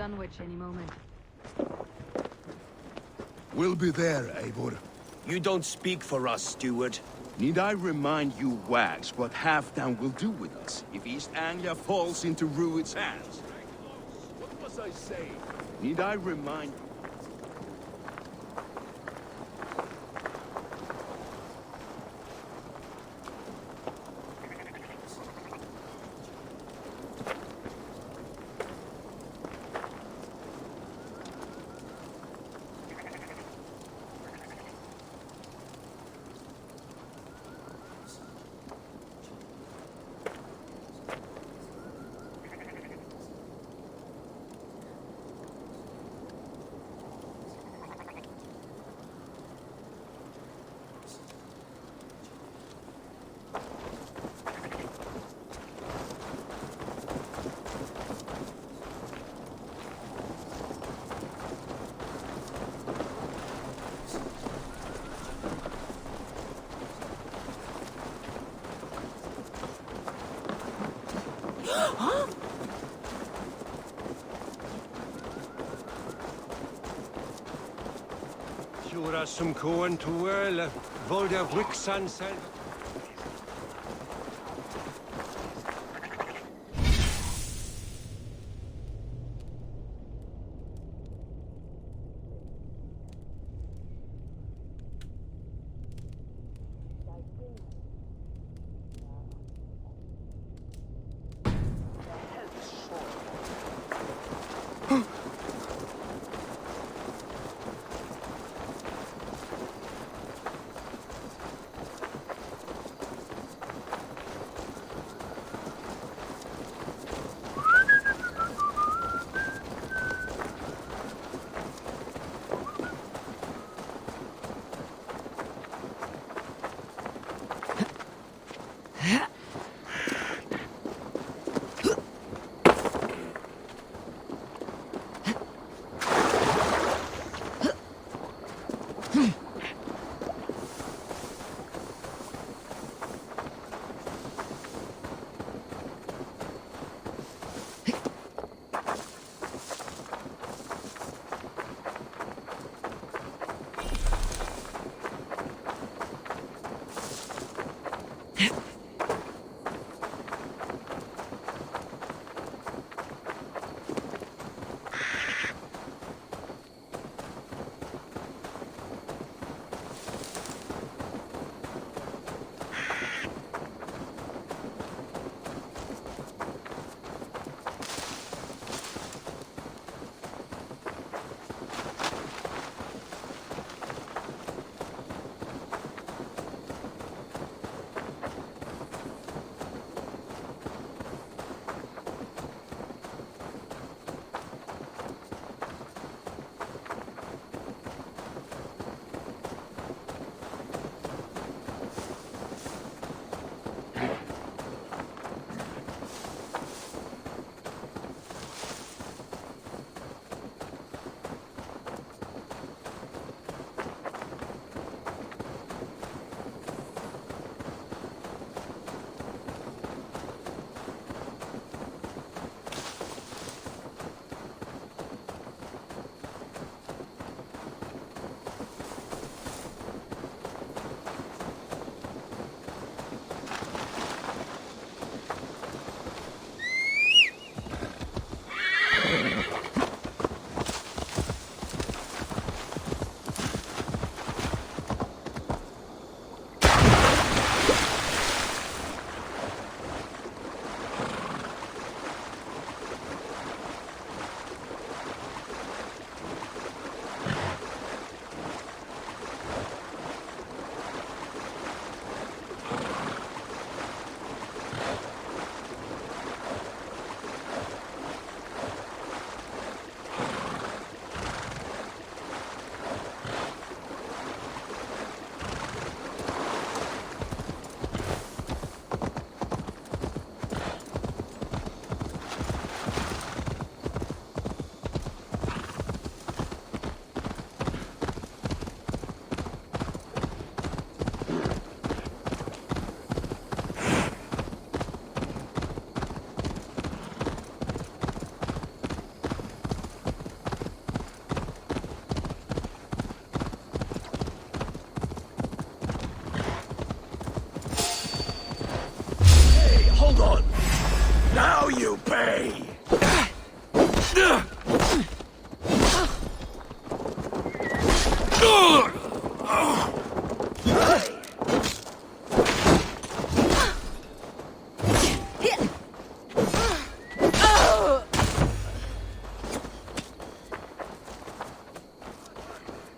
Dunwich any moment. We'll be there, Eivor. You don't speak for us, steward. Need I remind you, Wags, what Halfdan will do with us if East Anglia falls into Rued's hands? What was I saying? Need I remind you? Jura som koen toel, volder Wixan selv.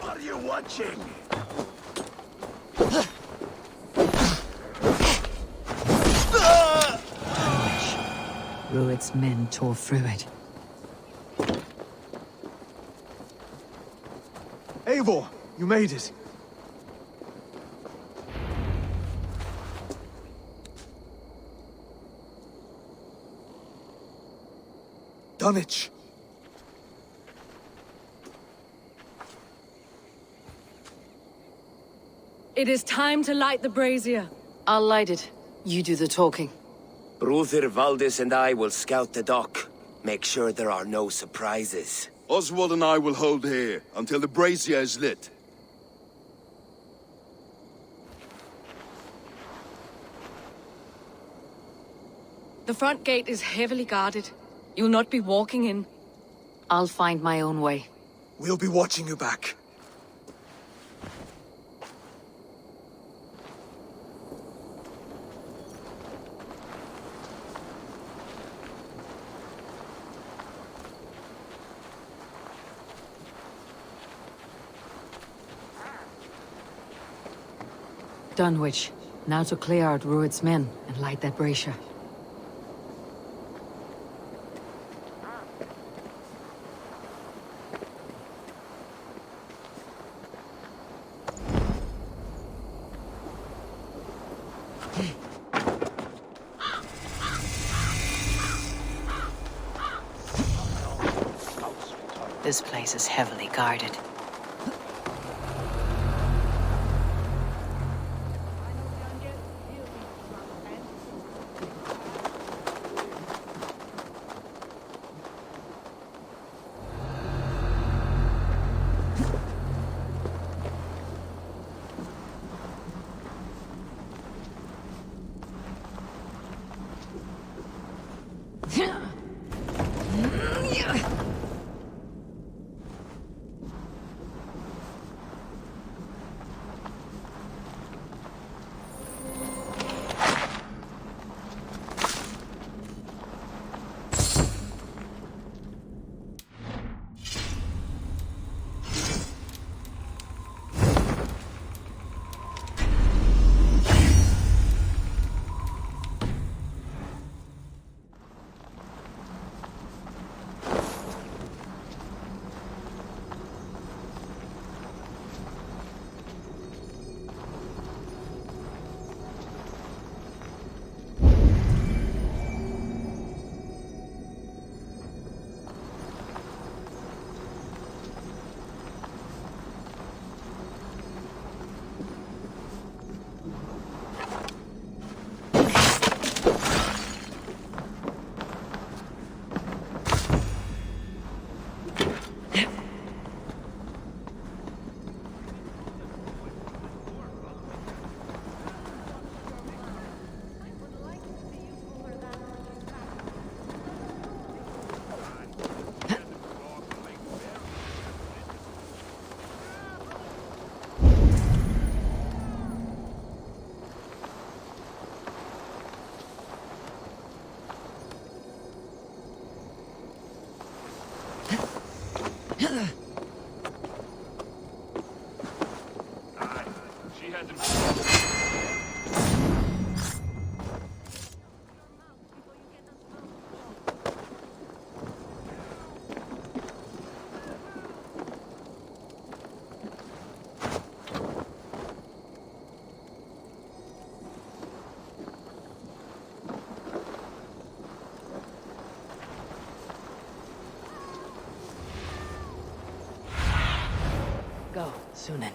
Are you watching? Rued's men tore through it. Eivor, you made it. Dunwich. It is time to light the brazier. I'll light it. You do the talking. Brother Valdis and I will scout the dock. Make sure there are no surprises. Oswald and I will hold here until the brazier is lit. The front gate is heavily guarded. You'll not be walking in. I'll find my own way. We'll be watching you back. Dunwich. Now to clear out Rued's men and light that brazier. This place is heavily guarded. Go, Sunan.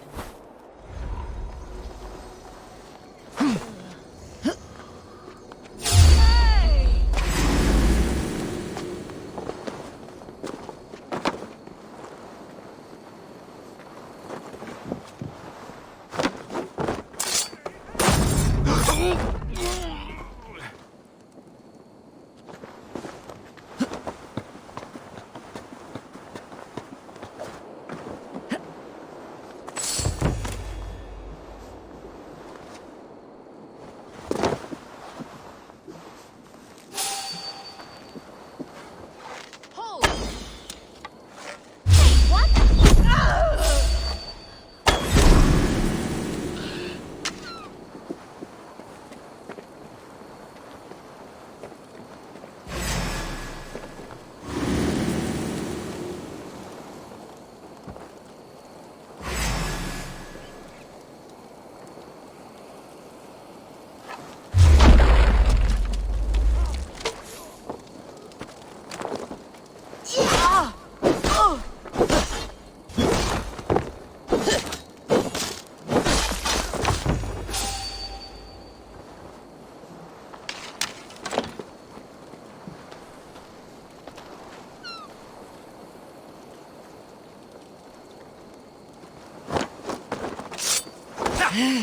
Odin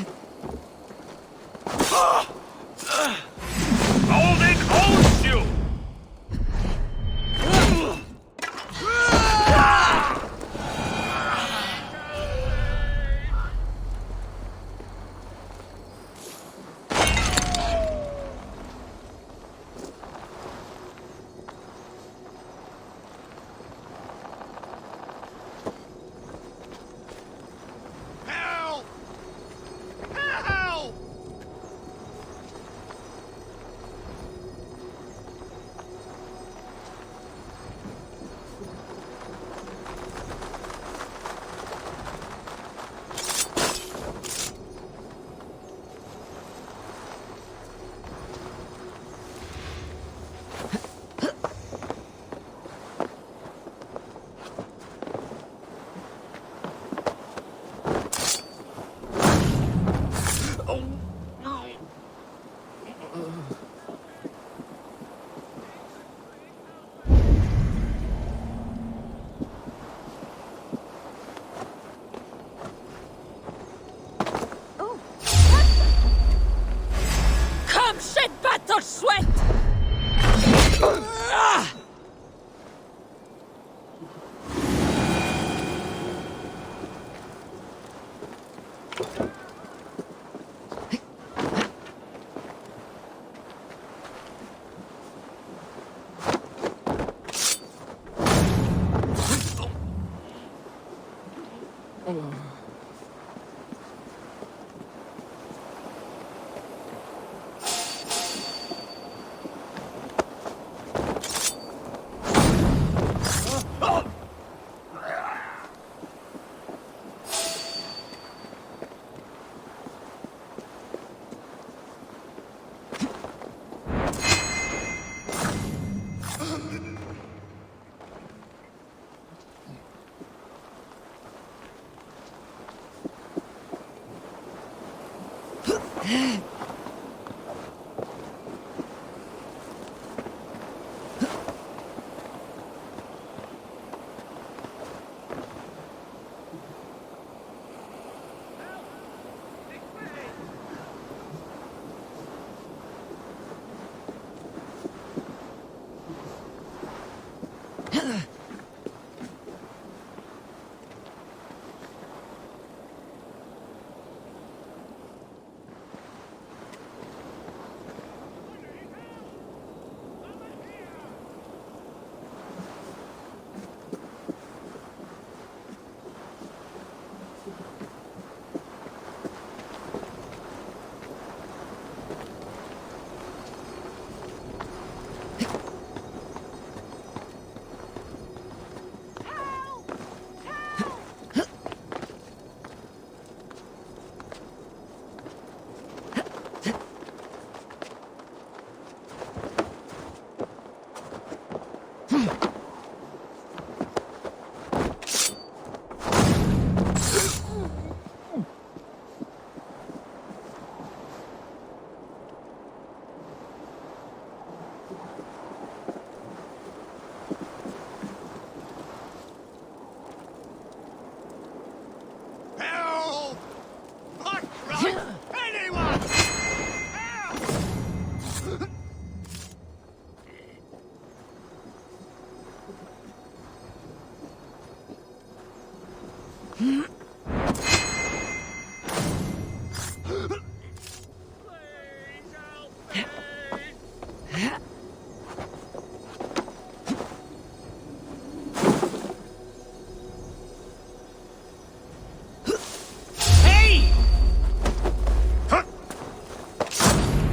owns you! Help! Help! Come, shed battle sweat! Help! Hot rod! Anyone! Help!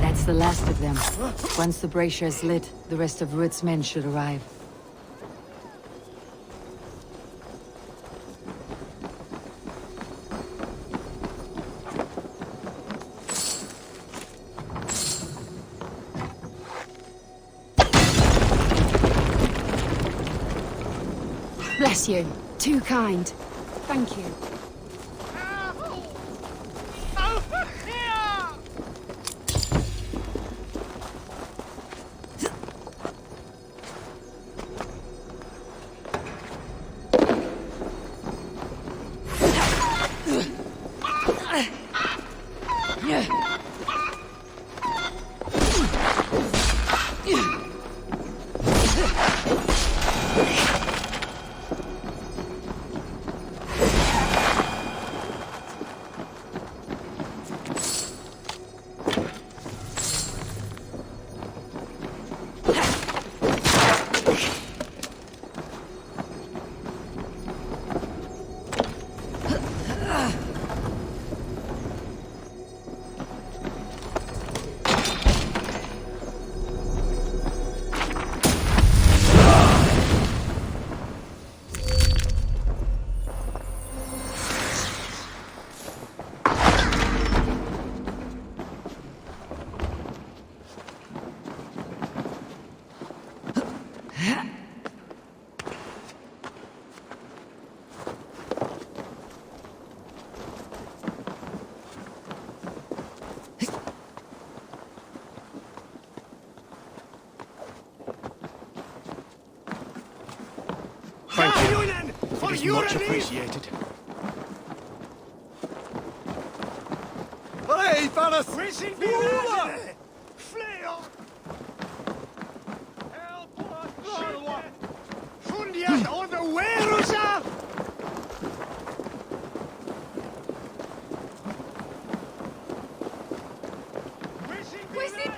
That's the last of them. Once the brazier is lit, the rest of Rued's men should arrive. Bless you. Too kind. Thank you. Over here! It is much appreciated. Hey, fellas! We sind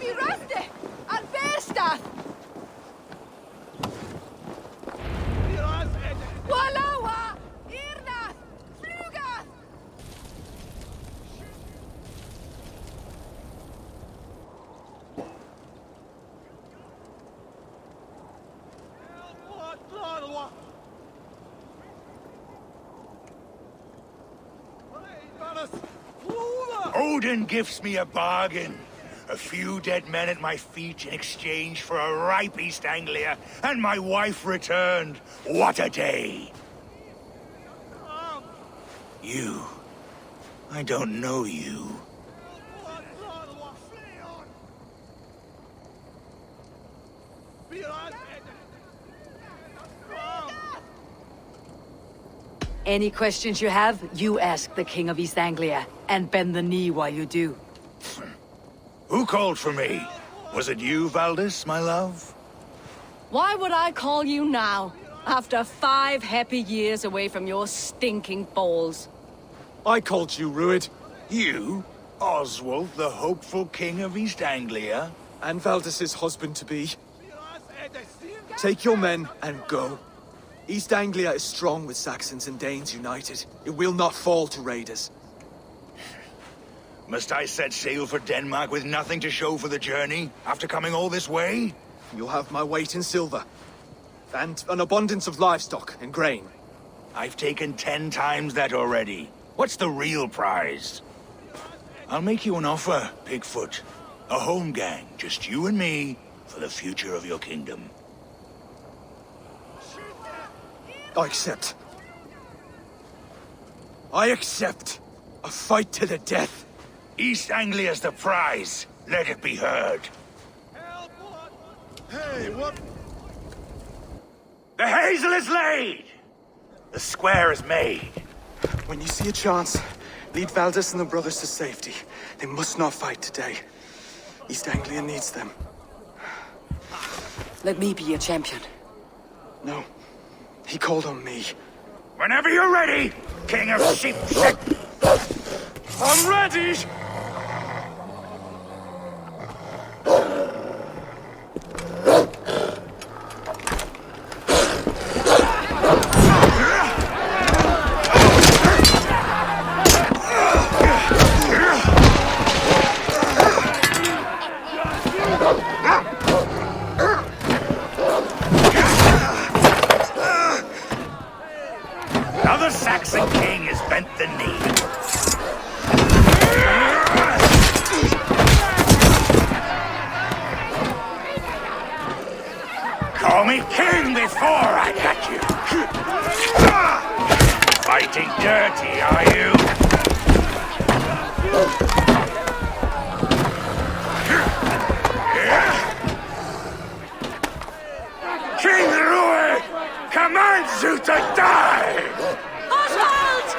die Röste! An Verstadt! Walawa! Irnath! Flugath! Odin gives me a bargain. A few dead men at my feet in exchange for a ripe East Anglia, and my wife returned. What a day! You. I don't know you. Any questions you have, you ask the King of East Anglia, and bend the knee while you do. Who called for me? Was it you, Valdis, my love? Why would I call you now, after 5 happy years away from your stinking balls? I called you, Ruid. You? Oswald, the hopeful king of East Anglia? And Valdis's husband-to-be. Take your men and go. East Anglia is strong with Saxons and Danes united. It will not fall to raiders. Must I set sail for Denmark with nothing to show for the journey, after coming all this way? You'll have my weight in silver. And an abundance of livestock and grain. I've taken 10 times that already. What's the real prize? I'll make you an offer, Pigfoot. A home gang, just you and me, for the future of your kingdom. I accept. I accept. A fight to the death. East Anglia's the prize. Let it be heard. Hey, what? The hazel is laid! The square is made. When you see a chance, lead Valdis and the brothers to safety. They must not fight today. East Anglia needs them. Let me be your champion. No. He called on me. Whenever you're ready, King of Sheep. I'm ready! Now the Saxon king has bent the knee. Call me king before I got you. Fighting dirty, are you? King Rui commands you to die! Oswald!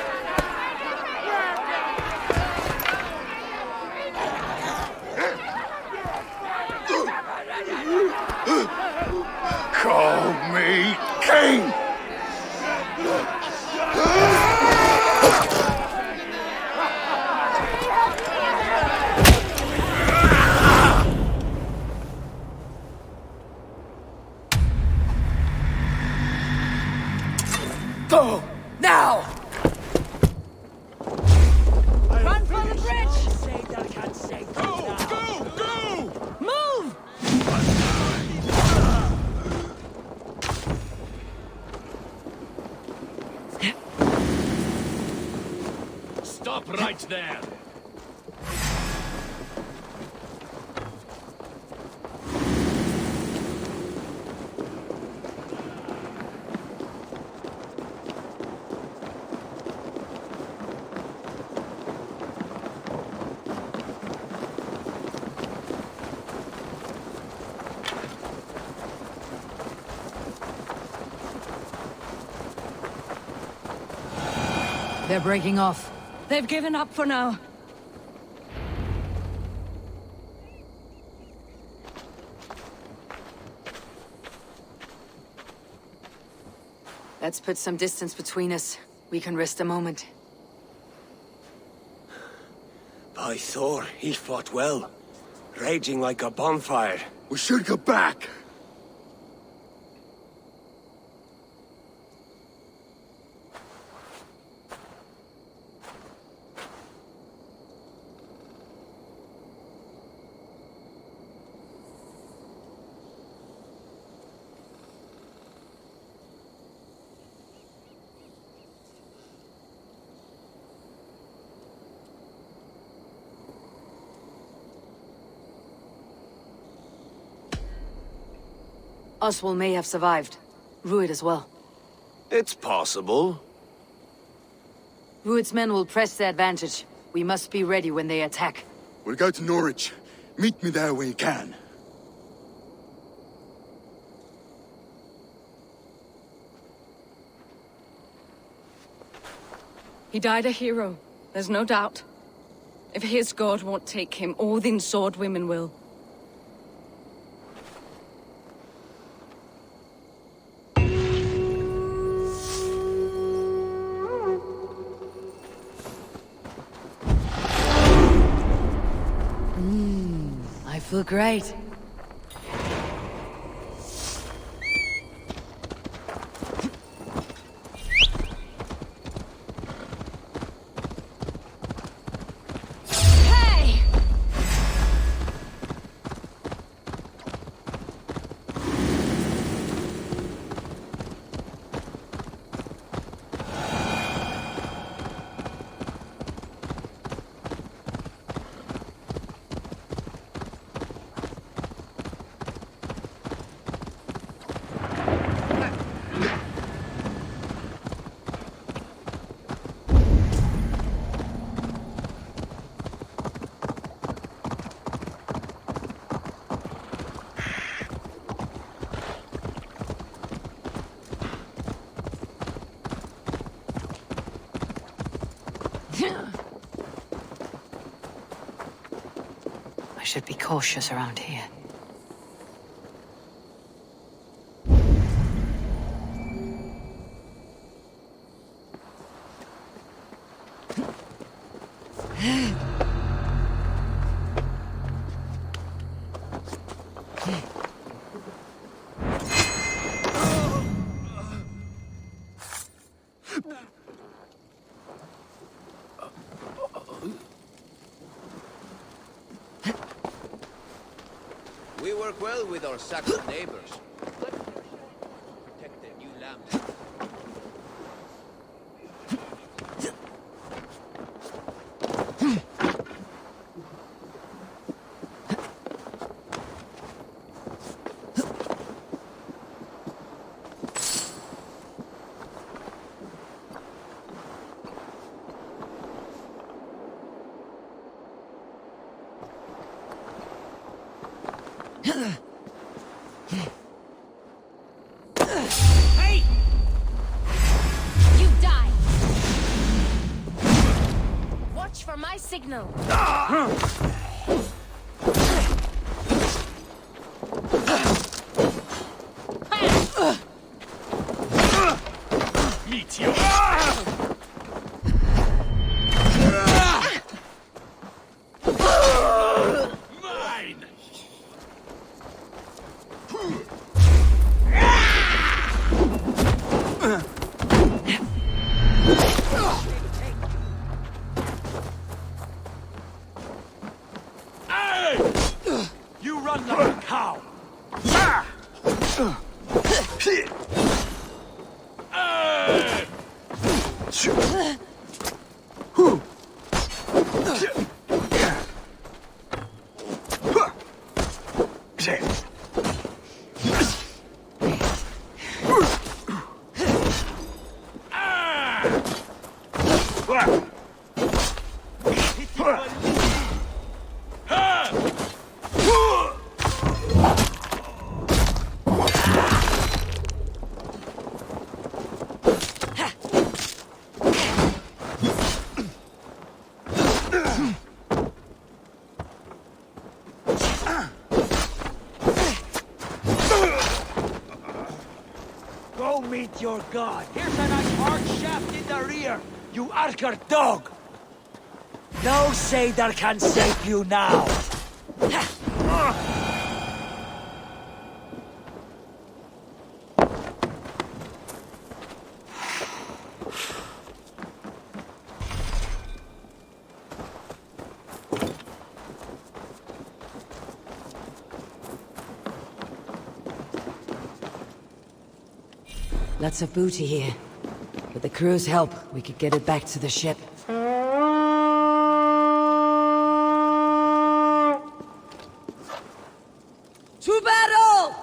Call me king! Go! Now! Run for the bridge! Go! Go! Go! Move! Stop right there! They're breaking off. They've given up for now. Let's put some distance between us. We can rest a moment. By Thor, he fought well. Raging like a bonfire. We should go back. Oswald may have survived. Rued as well. It's possible. Rued's men will press the advantage. We must be ready when they attack. We'll go to Norwich. Meet me there when you can. He died a hero, there's no doubt. If his god won't take him, Odin's sword women will. I feel great. Hey! I should be cautious around here. We work well with our Saxon neighbors. Protect their new land. You die! Watch for my signal. You run like a cow! God, here's a nice hard shaft in the rear, you Archer dog! No sailor can save you now! Lots of booty here. With the crew's help, we could get it back to the ship. To battle!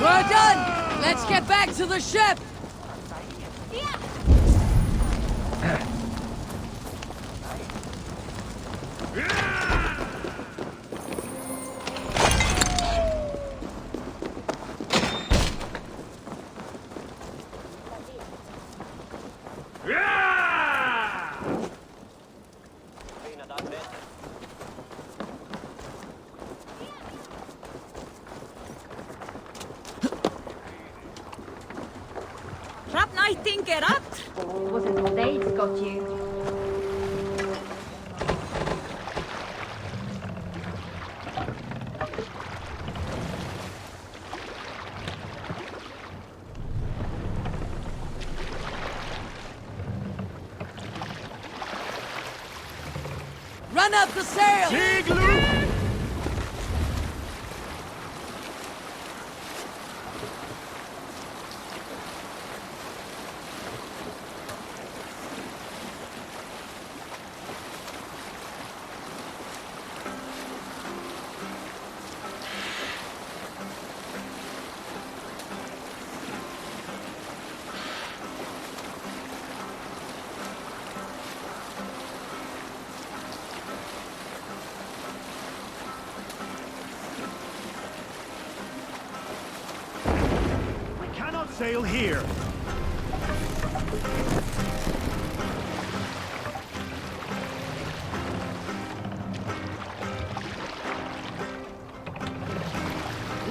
We're done! Let's get back to the ship! Wasn't what they'd got you. Run up the sail! sail here.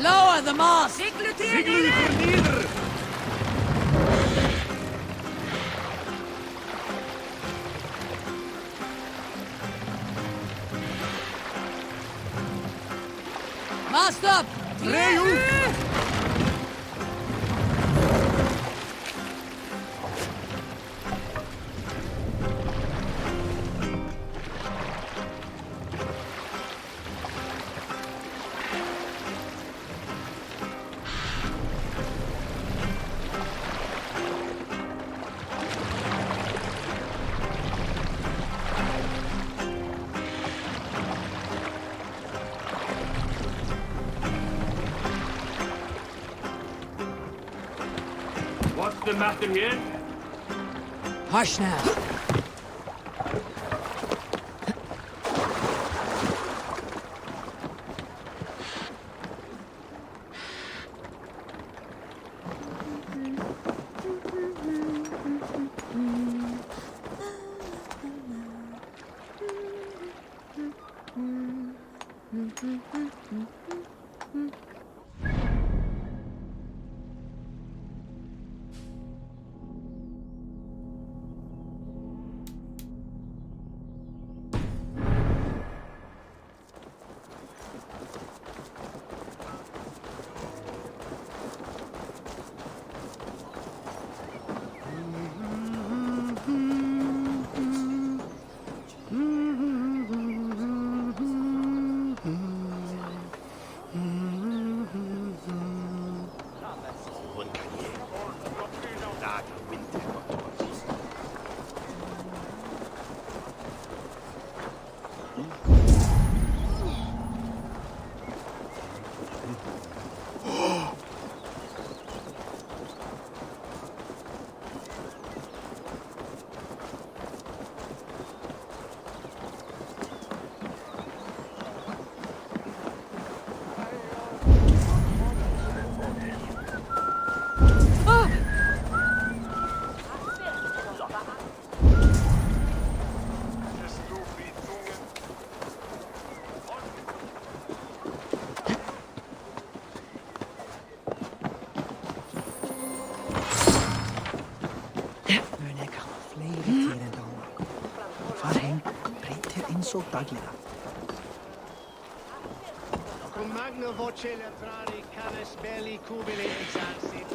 Lower the mast! Mast up! What's the matter here? Hush now. Cum magna voce latrari canis belli cubili exarsit.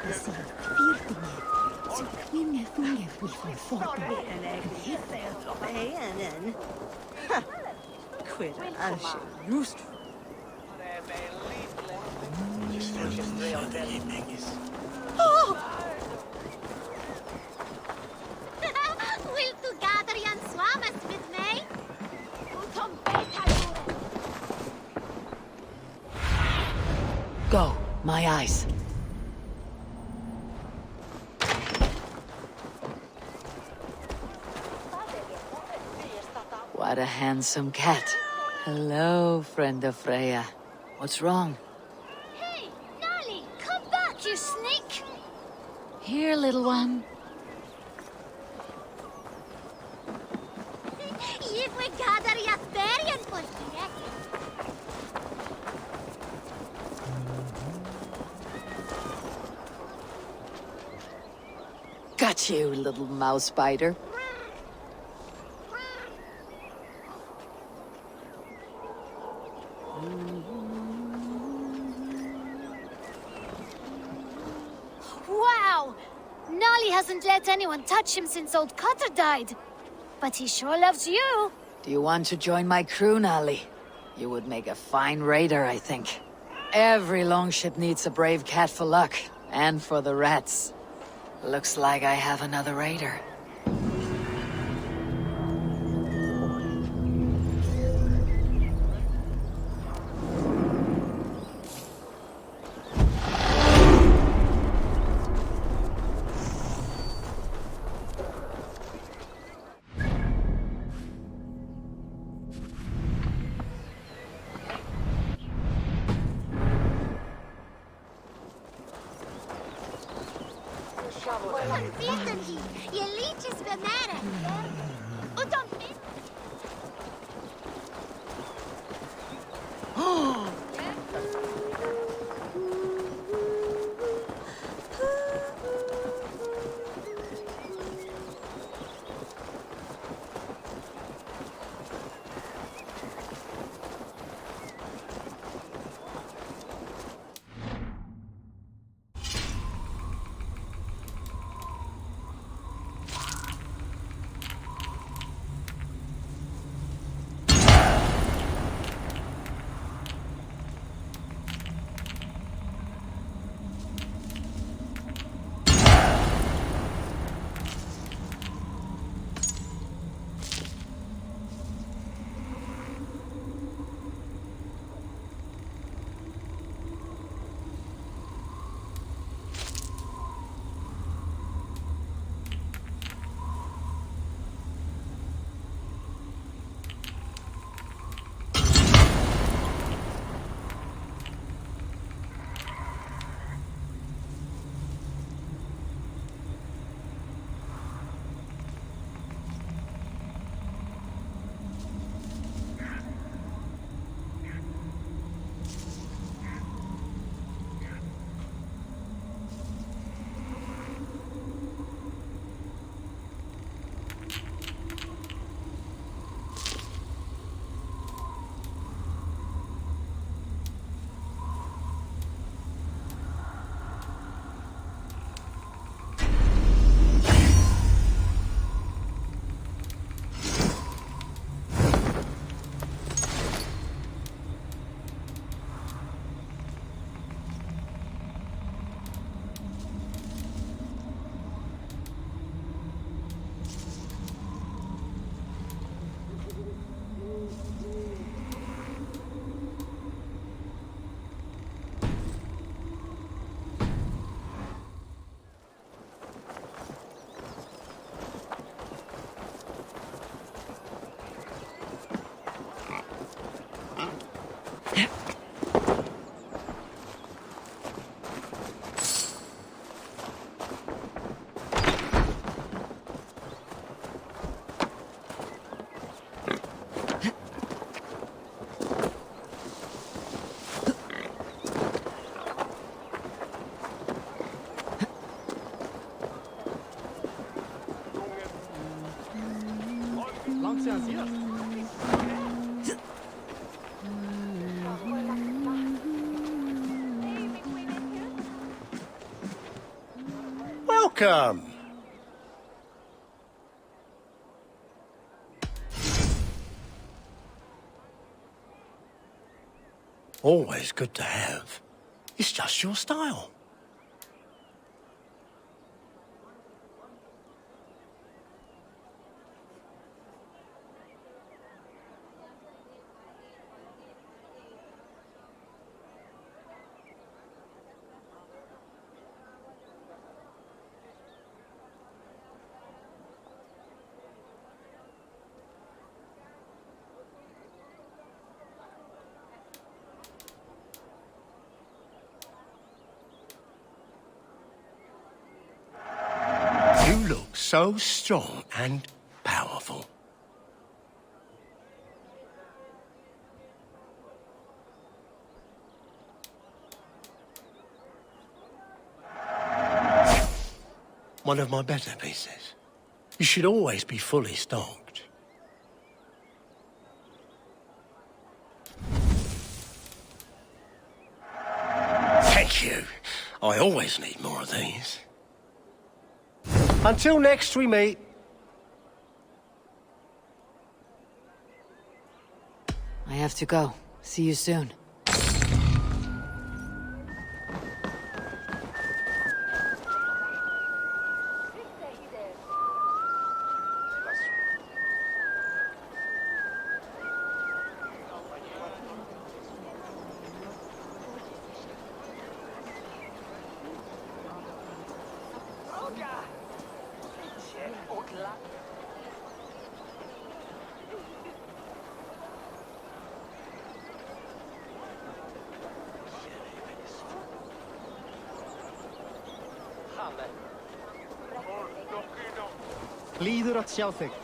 Will tu gather yan swamas with me? Go, my eyes. What a handsome cat. Hello, friend of Freya. What's wrong? Hey, Nolly, come back, you sneak! Here, little one. If we gather Yathberian for here. Got you, little mouse biter. Wow! Nolly hasn't let anyone touch him since old Cutter died. But he sure loves you. Do you want to join my crew, Nolly? You would make a fine raider, I think. Every longship needs a brave cat for luck, and for the rats. Looks like I have another raider. Consistency, je liedjes beneden. Utom Welcome. Always good to have. It's just your style. You look so strong and powerful. One of my better pieces. You should always be fully stocked. Thank you. I always need more of these. Until next we meet. I have to go. See you soon. Líður að sjá þig.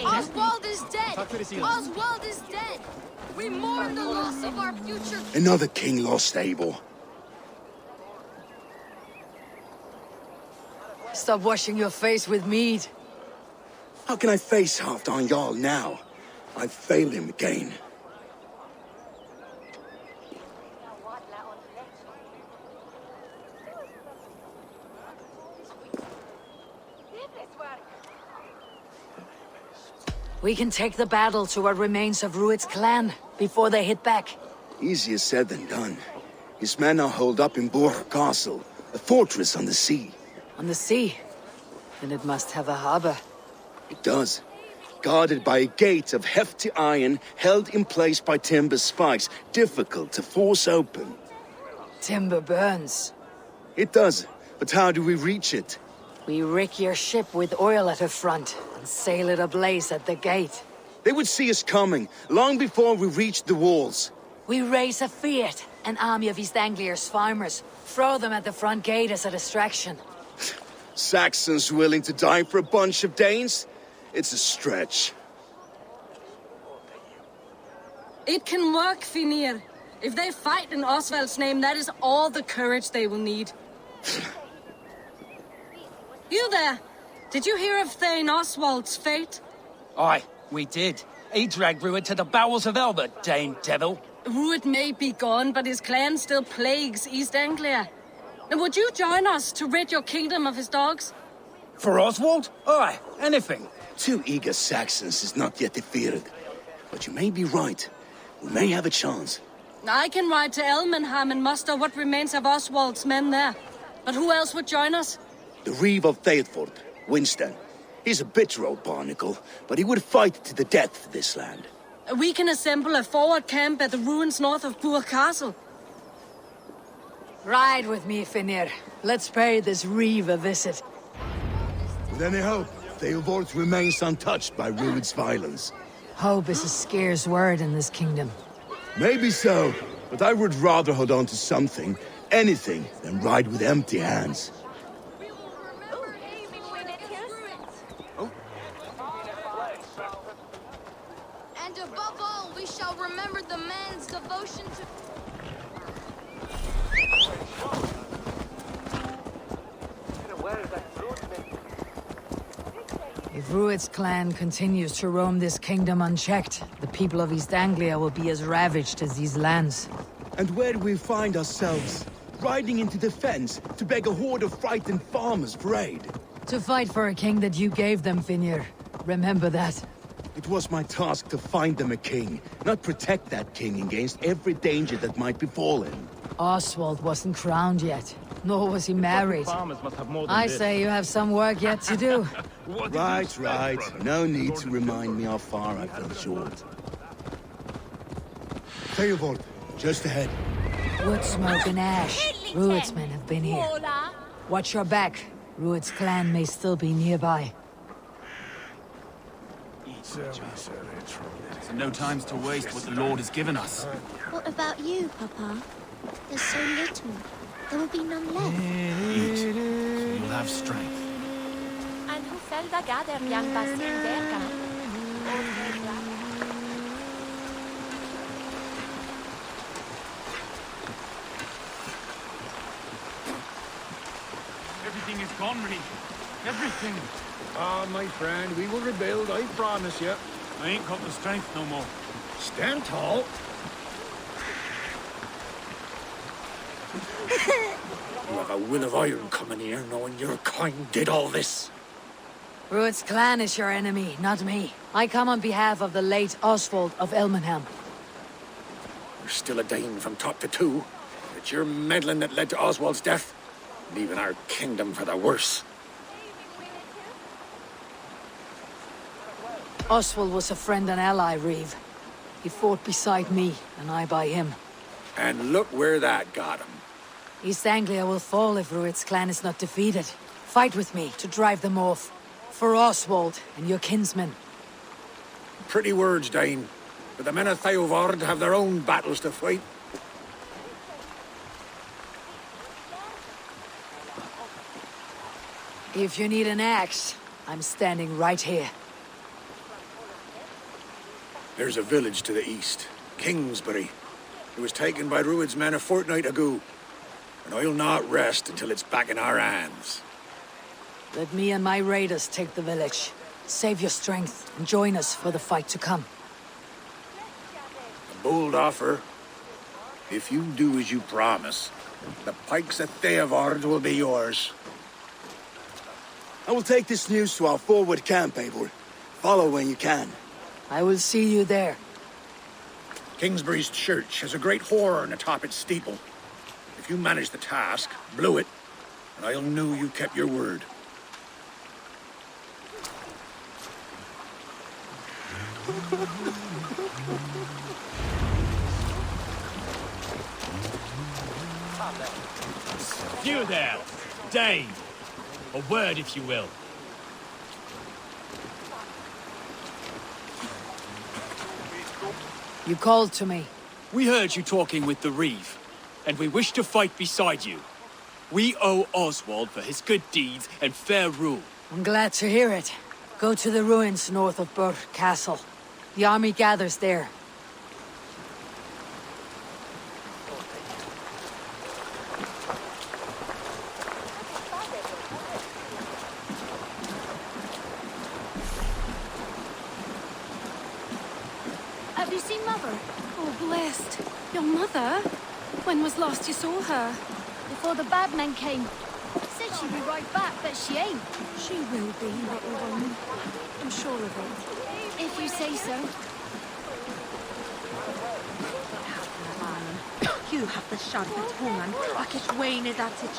Oswald is dead! Oswald is dead! We mourn the loss of our future... Another king lost, Abel. Stop washing your face with mead. How can I face Halfdan Jarl now? I've failed him again. We can take the battle to what remains of Rued's clan before they hit back. Easier said than done. His men are holed up in Borg Castle, a fortress on the sea. On the sea? Then it must have a harbor. It does. Guarded by a gate of hefty iron, held in place by timber spikes, difficult to force open. Timber burns. It does, but how do we reach it? We rig your ship with oil at her front and sail it ablaze at the gate. They would see us coming, long before we reached the walls. We raise a Fiat, an army of East Anglia's farmers. Throw them at the front gate as a distraction. Saxons willing to die for a bunch of Danes? It's a stretch. It can work, Finir. If they fight in Oswald's name, that is all the courage they will need. You there! Did you hear of Thane Oswald's fate? Aye, we did. He dragged Rued to the bowels of Elba, Dane devil. Rued may be gone, but his clan still plagues East Anglia. And would you join us to rid your kingdom of his dogs? For Oswald? Aye, anything. 2 eager Saxons is not yet defeated. But you may be right. We may have a chance. I can ride to Elmenham and muster what remains of Oswald's men there. But who else would join us? The Reeve of Thetford, Winston. He's a bitter old barnacle, but he would fight to the death for this land. We can assemble a forward camp at the ruins north of Bur Castle. Ride with me, Finir. Let's pay this Reeve a visit. With any hope, Theodort remains untouched by Rued's violence. Hope is a scarce word in this kingdom. Maybe so, but I would rather hold on to something, anything, than ride with empty hands. And above all, we shall remember the man's devotion to... If Rued's clan continues to roam this kingdom unchecked, the people of East Anglia will be as ravaged as these lands. And where do we find ourselves? Riding into defense to beg a horde of frightened farmers for aid. To fight for a king that you gave them, Finir. Remember that. It was my task to find them a king, not protect that king against every danger that might befall him. Oswald wasn't crowned yet, nor was he married. I say you have some work yet to do. Right. No need to remind me how far I fell short. Theobald, just ahead. Wood smoke and ash. Rued's men have been here. Watch your back. Rued's clan may still be nearby. No times to waste what the Lord has given us. What about you, Papa? There's so little. There will be none left. Eat, so you'll have strength. And who fell the gather young Basil Berga? Everything is gone, Reeve. Everything. Ah, my friend, we will rebuild, I promise you. I ain't got the strength no more. Stand tall. You have a will of iron coming here, knowing your kind did all this. Rued's clan is your enemy, not me. I come on behalf of the late Oswald of Elmenham. You're still a Dane from top to two. It's your meddling that led to Oswald's death, leaving our kingdom for the worse. Oswald was a friend and ally, Reeve. He fought beside me, and I by him. And look where that got him. East Anglia will fall if Rued's clan is not defeated. Fight with me to drive them off. For Oswald and your kinsmen. Pretty words, Dane. But the men of Theovard have their own battles to fight. If you need an axe, I'm standing right here. There's a village to the east, Kingsbury. It was taken by Rued's men a fortnight ago. And I'll not rest until it's back in our hands. Let me and my raiders take the village. Save your strength and join us for the fight to come. A bold offer. If you do as you promise, the pikes of Theovard will be yours. I will take this news to our forward camp, Eivor. Follow when you can. I will see you there. Kingsbury's church has a great horn atop its steeple. If you manage the task, blew it, and I'll know you kept your word. You there, Dane. A word, if you will. You called to me. We heard you talking with the Reeve, and we wish to fight beside you. We owe Oswald for his good deeds and fair rule. I'm glad to hear it. Go to the ruins north of Bur Castle. The army gathers there. see Mother? Oh, blessed. Your mother? When was last you saw her? Before the bad men came. Said she'd be right back, but she ain't. She will be, little one. I'm sure of it. If you say so. You have the sharpest hungan, akit wain it at it.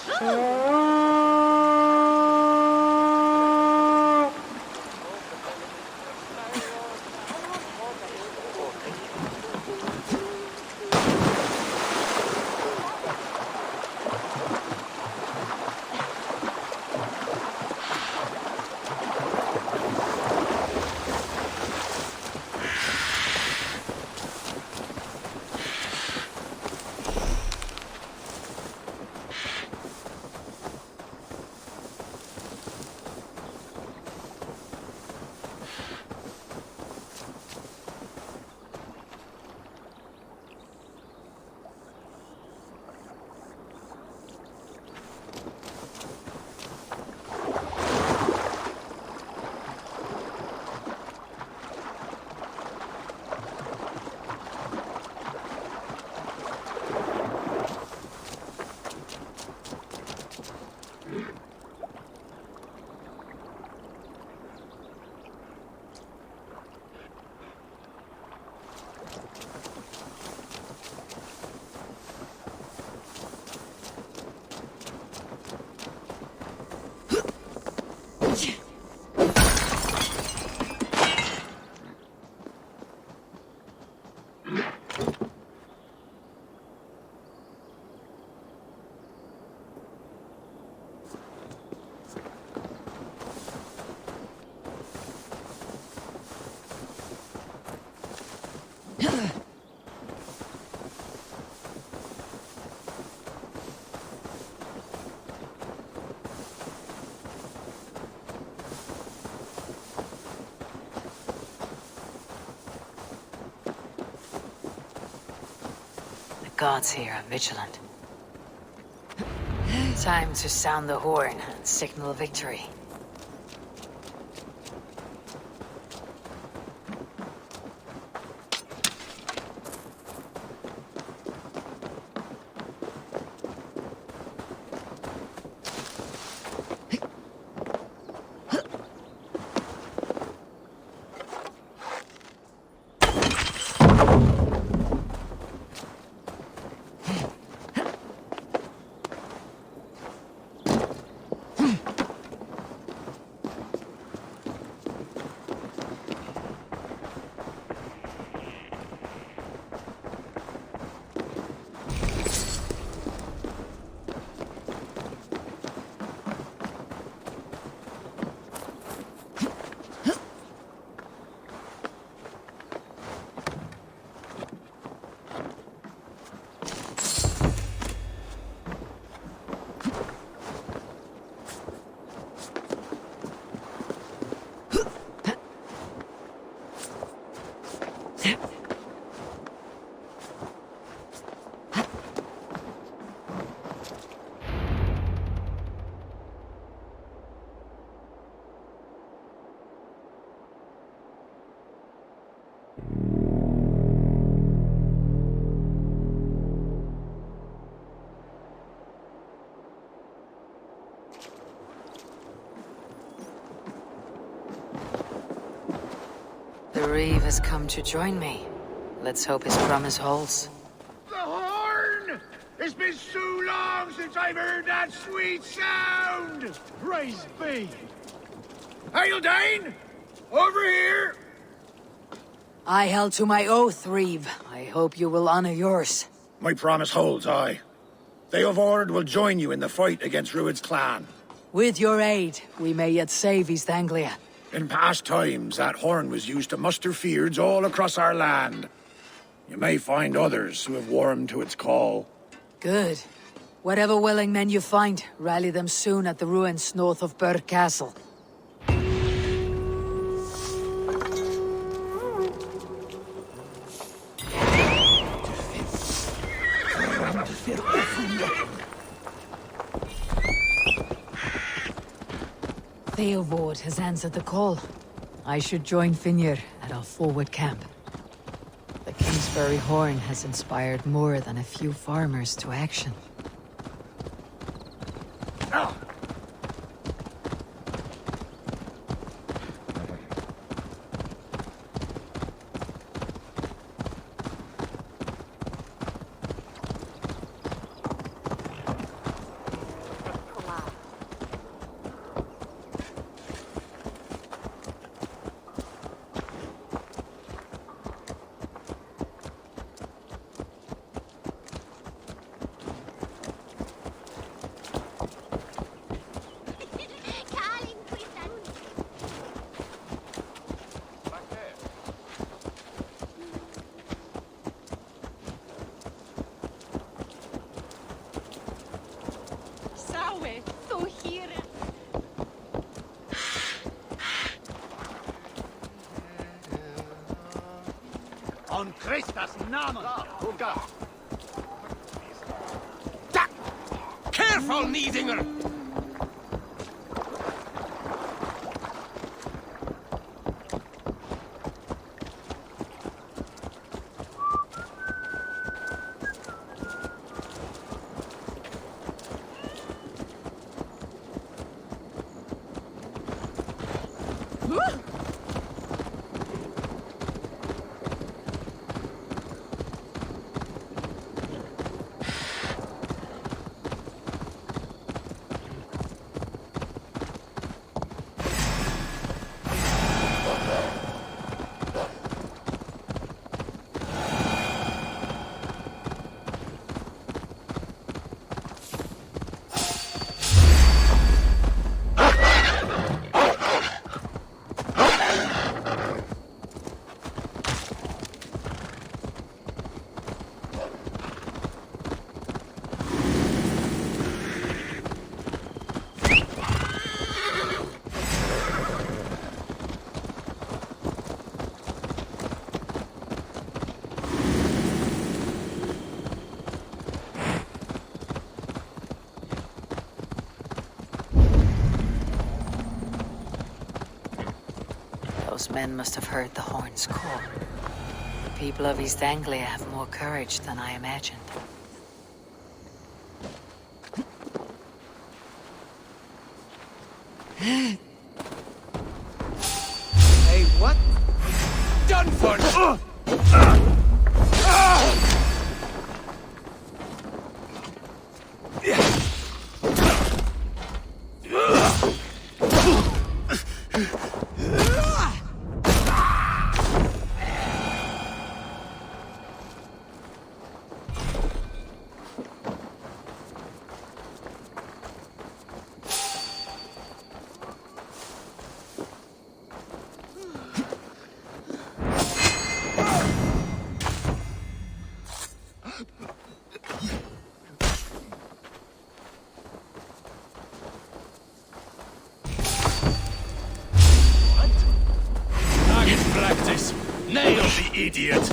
Gods here are vigilant. Time to sound the horn and signal victory. The Reeve has come to join me. Let's hope his promise holds. The horn! It's been so long since I've heard that sweet sound! Praise be! Hail, Dane! Over here! I held to my oath, Reeve. I hope you will honor yours. My promise holds, aye. Theovord will join you in the fight against Rued's clan. With your aid, we may yet save East Anglia. In past times, that horn was used to muster fyrds all across our land. You may find others who have warmed to its call. Good. Whatever willing men you find, rally them soon at the ruins north of Burg Castle. Theovord has answered the call. I should join Finnr at our forward camp. The furry horn has inspired more than a few farmers to action. Sawe, so here. On Christus Namen! Huga! Careful, Niedinger! Those men must have heard the horn's call. The people of East Anglia have more courage than I imagined. Hey, what? Done for! Practice! Nail the idiot!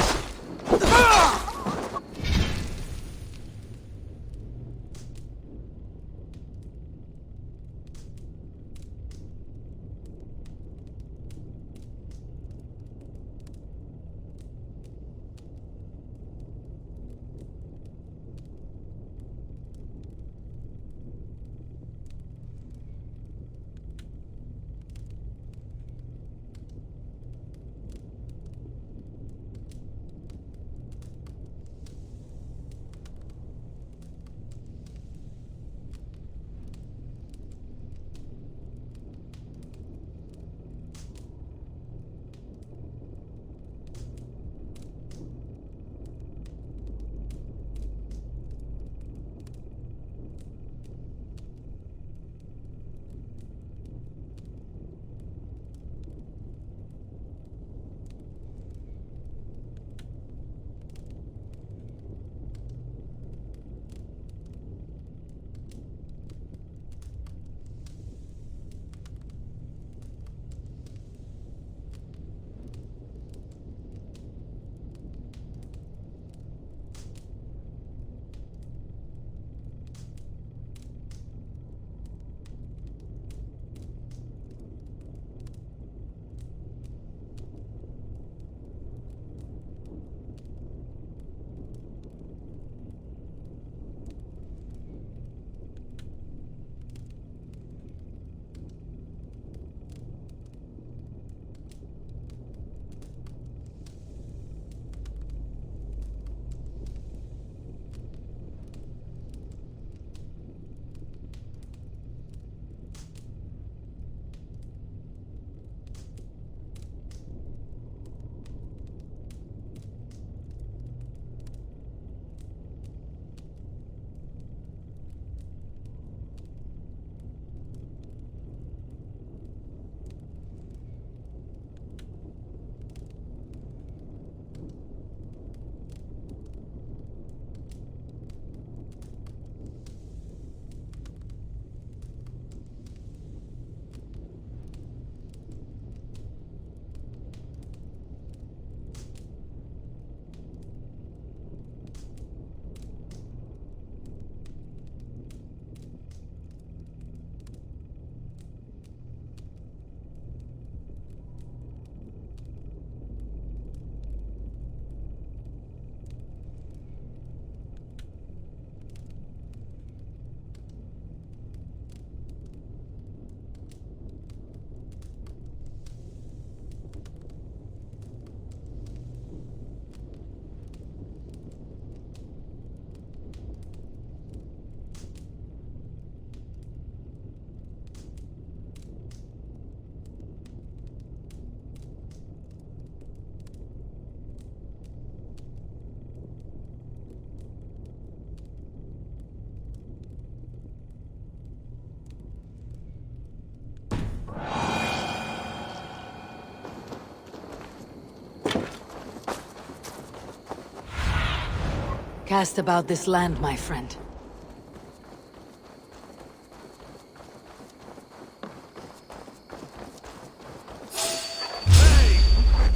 asked about this land, my friend.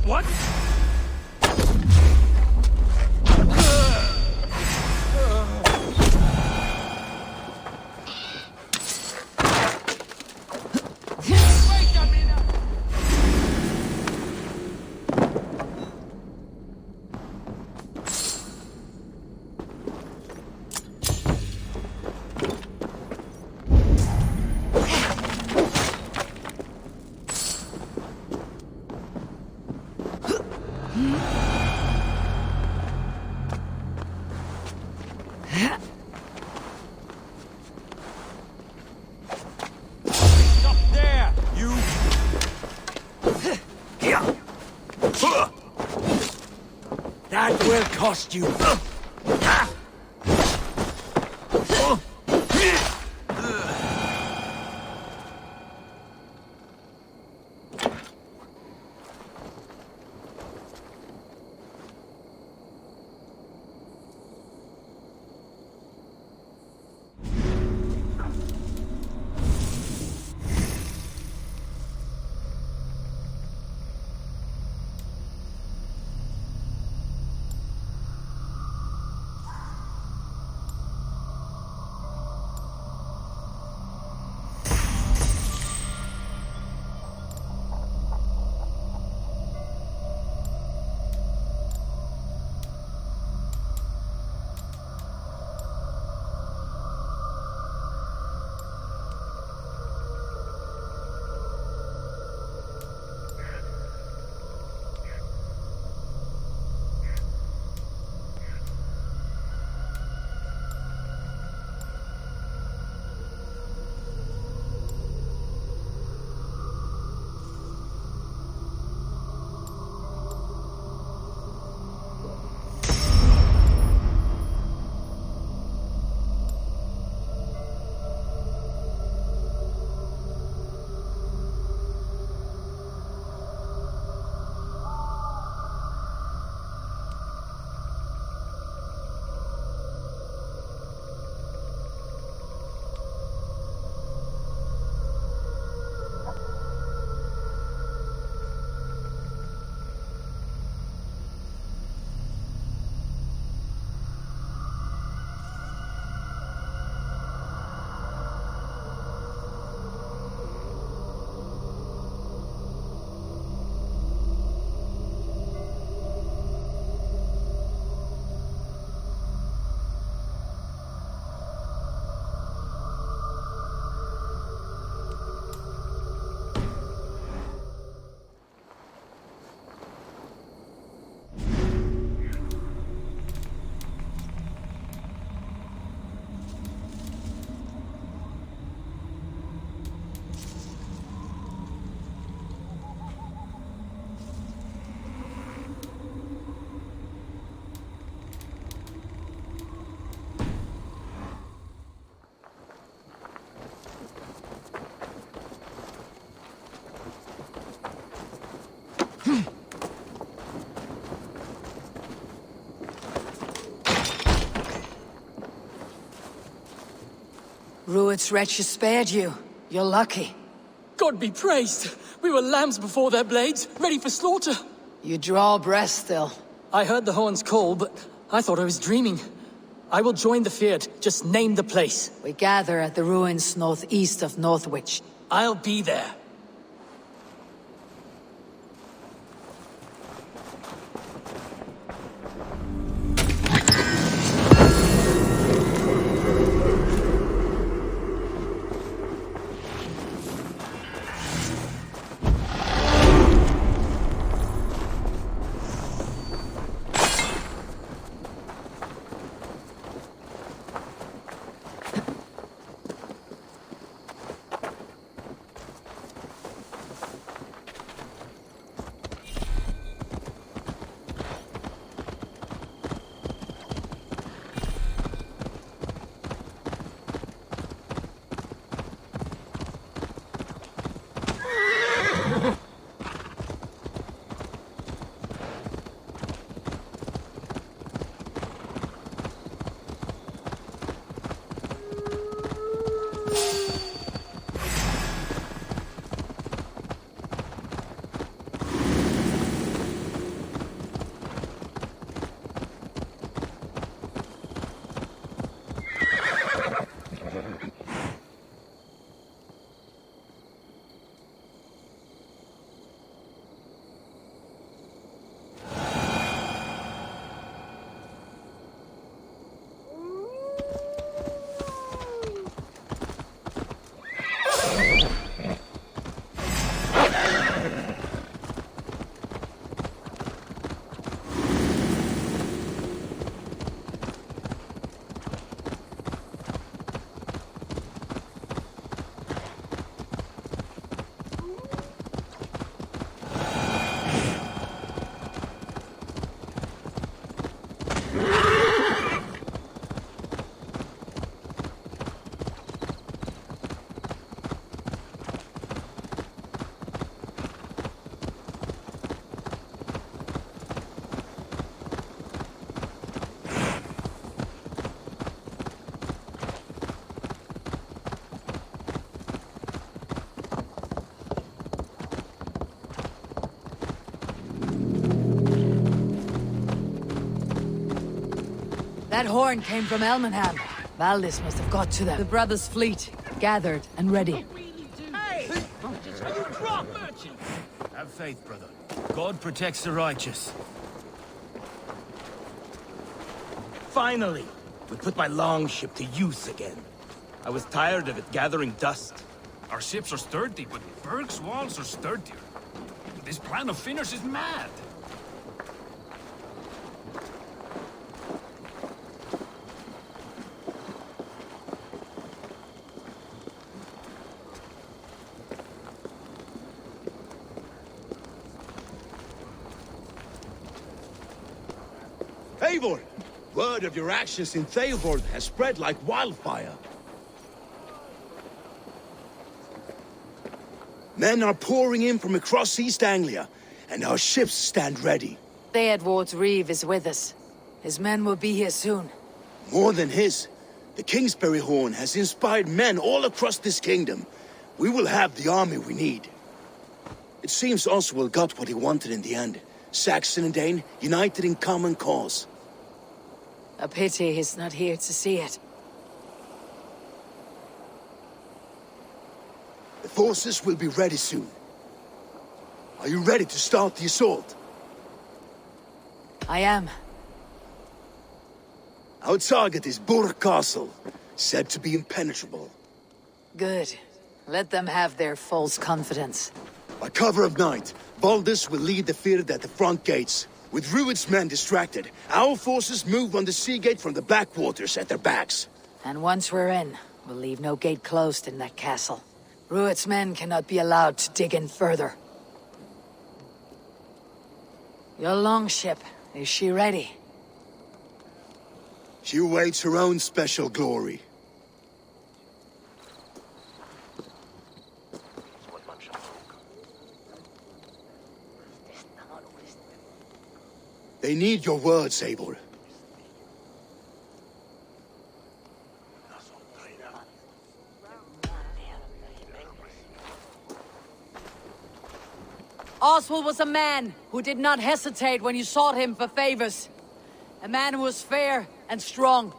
What? That will cost you. Rued's wretches spared you. You're lucky. God be praised! We were lambs before their blades, ready for slaughter. You draw breath still. I heard the horns call, but I thought I was dreaming. I will join the Feared. Just name the place. We gather at the ruins northeast of Northwich. I'll be there. That horn came from Elmenham. Valdis must have got to them. The brothers' fleet, gathered and ready. Hey! Are you drunk? Have faith, brother. God protects the righteous. Finally, we put my longship to use again. I was tired of it gathering dust. Our ships are sturdy, but Berg's walls are sturdier. This plan of Finner's is mad. Eivor! Word of your actions in Theobald has spread like wildfire. Men are pouring in from across East Anglia, and our ships stand ready. Theodward's Reeve is with us. His men will be here soon. More than his. The Kingsbury Horn has inspired men all across this kingdom. We will have the army we need. It seems Oswald got what he wanted in the end. Saxon and Dane united in common cause. A pity he's not here to see it. The forces will be ready soon. Are you ready to start the assault? I am. Our target is Burg Castle, said to be impenetrable. Good. Let them have their false confidence. By cover of night, Valdis will lead the field at the front gates. With Rued's men distracted, our forces move on the sea gate from the backwaters at their backs. And once we're in, we'll leave no gate closed in that castle. Rued's men cannot be allowed to dig in further. Your longship, is she ready? She awaits her own special glory. They need your words, Eivor. Oswald was a man who did not hesitate when you sought him for favors. A man who was fair and strong.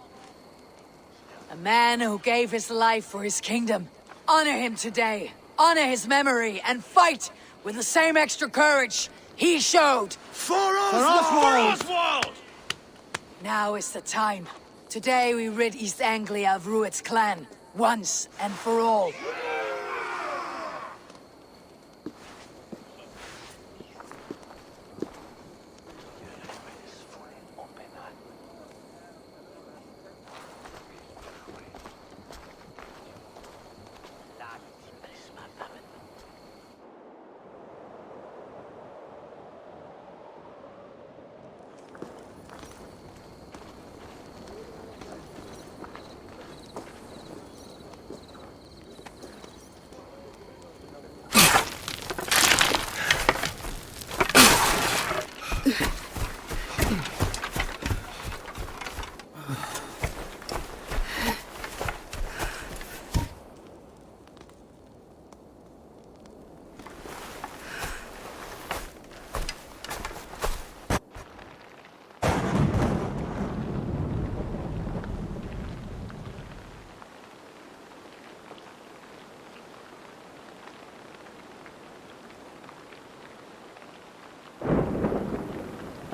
A man who gave his life for his kingdom. Honor him today. Honor his memory and fight with the same extra courage he showed. For Oswald! For Oswald! Now is the time. Today we rid East Anglia of Rued's clan, once and for all.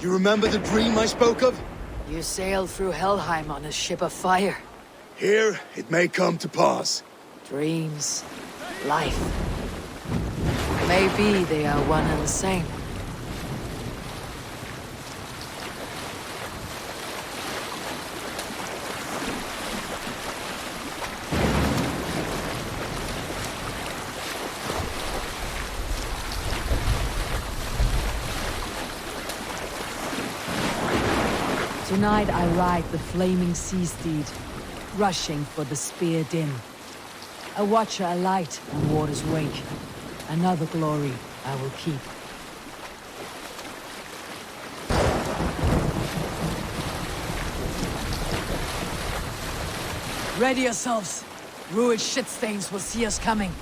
You remember the dream I spoke of? You sailed through Helheim on a ship of fire. Here, it may come to pass. Dreams, life. Maybe they are one and the same. Tonight I ride the flaming sea steed, rushing for the spear din. A watcher alight on water's wake. Another glory I will keep. Ready yourselves. Rued shitstains will see us coming.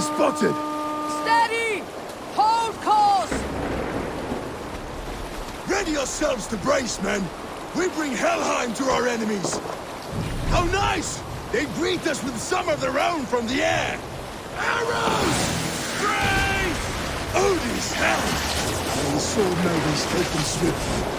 spotted! Steady! Hold course! Ready yourselves to brace, men! We bring Helheim to our enemies! How nice! They greet us with some of their own from the air! Arrows! Brace! Odin's helm! May the sword maidens take them swiftly.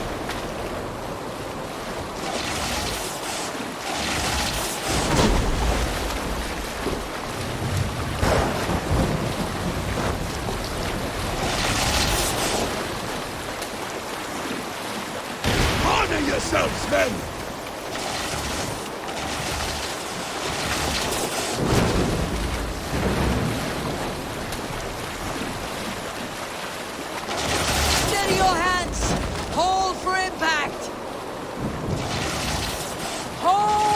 Yourselves, men! Steady your hands! Hold for impact! Hold!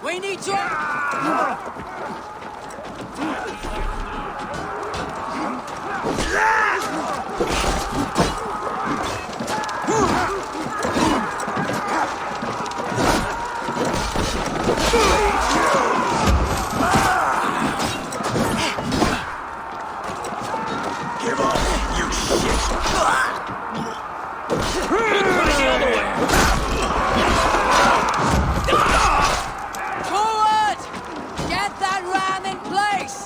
We need to... Give up, you shit! Try the other way! Forward! Get that ram in place!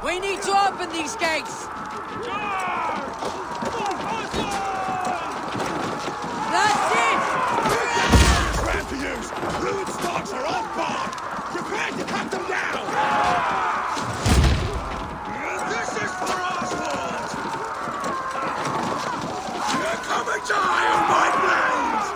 We need to open these gates! That's it! Ram to use! Rude stocks are off guard! Prepare to cut them down! This is for Oswald! You're coming to iron my blades!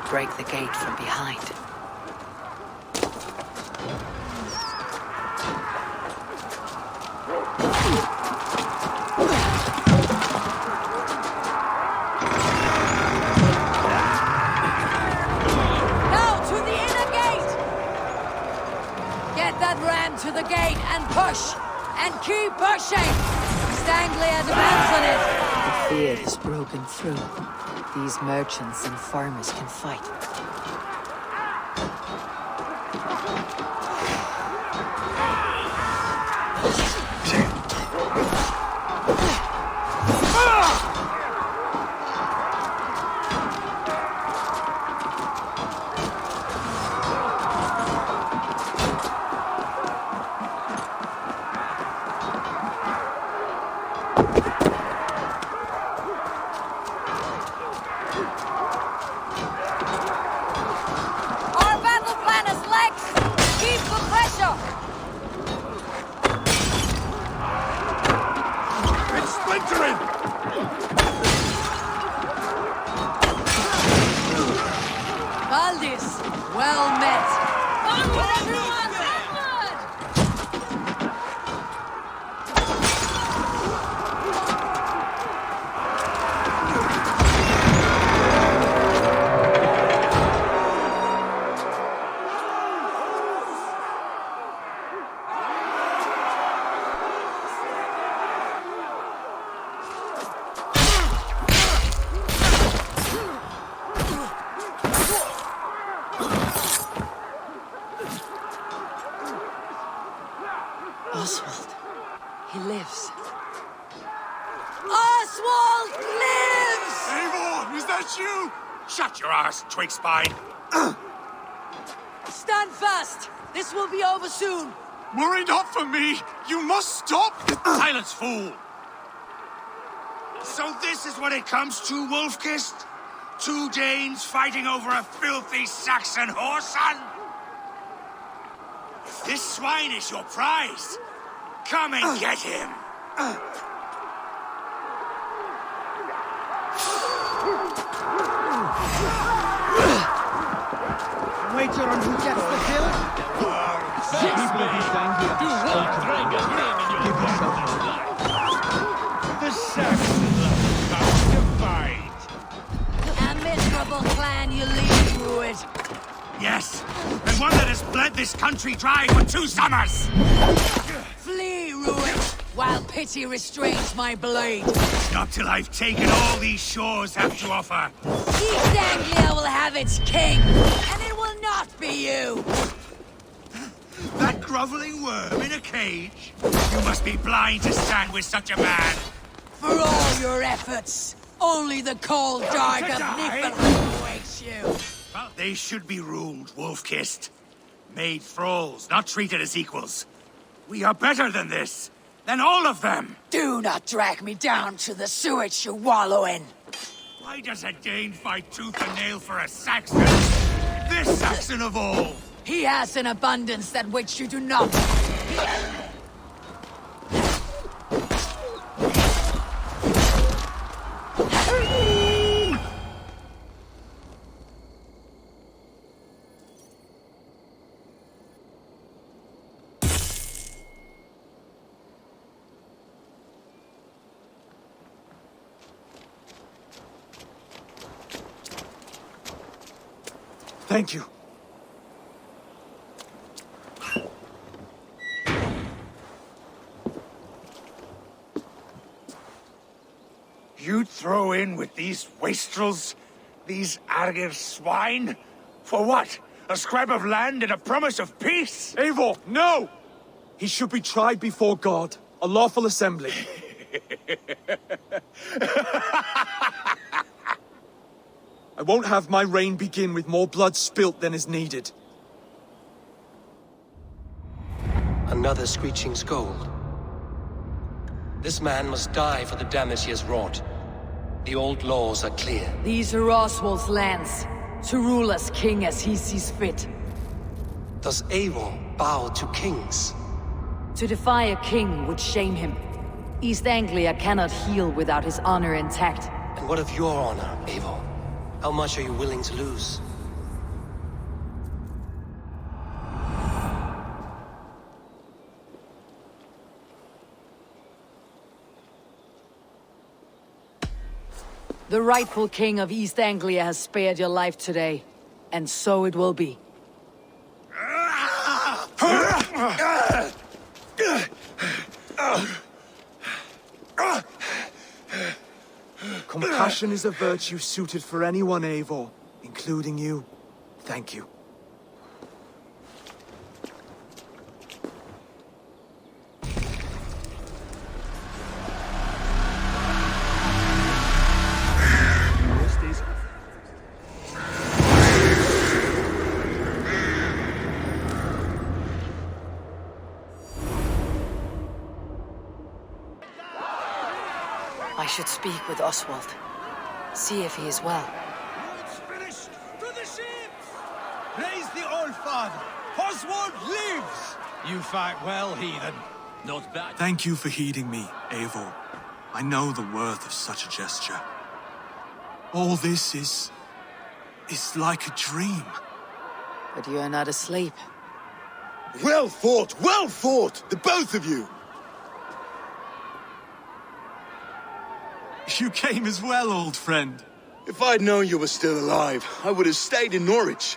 Break the gate from behind. Now to the inner gate! Get that ram to the gate and push! And keep pushing! East Anglia demands on it! fear has broken through. These merchants and farmers can fight. Our battle plan is legs! Keep the pressure! It's splintering! Valdis, well met. Onward, everyone! Onward! Oswald, he lives. Oswald lives! Eivor, is that you? Shut your ass, twig spine. Stand fast! This will be over soon. Worry not for me. You must stop. Silence, fool! So this is what it comes to, Wolfkist? 2 Danes fighting over a filthy Saxon whoreson? If this swine is your prize, come and get him! Wager on who gets the kill? The Saxons come to fight. A miserable clan you lead, Druid. Yes, and one that has bled this country dry for 2 summers! Flee, Druid, while pity restrains my blade. Not till I've taken all these shores have to offer. East Anglia will have its king, and it will not be you. That groveling worm in a cage? You must be blind to stand with such a man. For all your efforts, only the cold dark of Niflheim awaits you. Well, they should be ruled, wolf-kissed. Made thralls, not treated as equals. We are better than this. Than all of them. Do not drag me down to the sewage you wallow in. Why does a Dane fight tooth and nail for a Saxon? This Saxon of all. He has an abundance that which you do not. Thank you. You'd throw in with these wastrels? These Argir swine? For what? A scrap of land and a promise of peace? Eivor, no! He should be tried before God. A lawful assembly. I won't have my reign begin with more blood spilt than is needed. Another screeching scold. This man must die for the damage he has wrought. The old laws are clear. These are Oswald's lands, to rule as king as he sees fit. Does Eivor bow to kings? To defy a king would shame him. East Anglia cannot heal without his honor intact. And what of your honor, Eivor? How much are you willing to lose? The rightful king of East Anglia has spared your life today, and so it will be. Compassion is a virtue suited for anyone, Eivor, including you. Thank you. I should speak with Oswald. See if he is well. It's finished! To the ships! Praise the Old Father! Oswald lives! You fight well, heathen. Not bad. Thank you for heeding me, Eivor. I know the worth of such a gesture. All this is like a dream. But you are not asleep. Well fought, the both of you! You came as well, old friend. If I'd known you were still alive, I would have stayed in Norwich.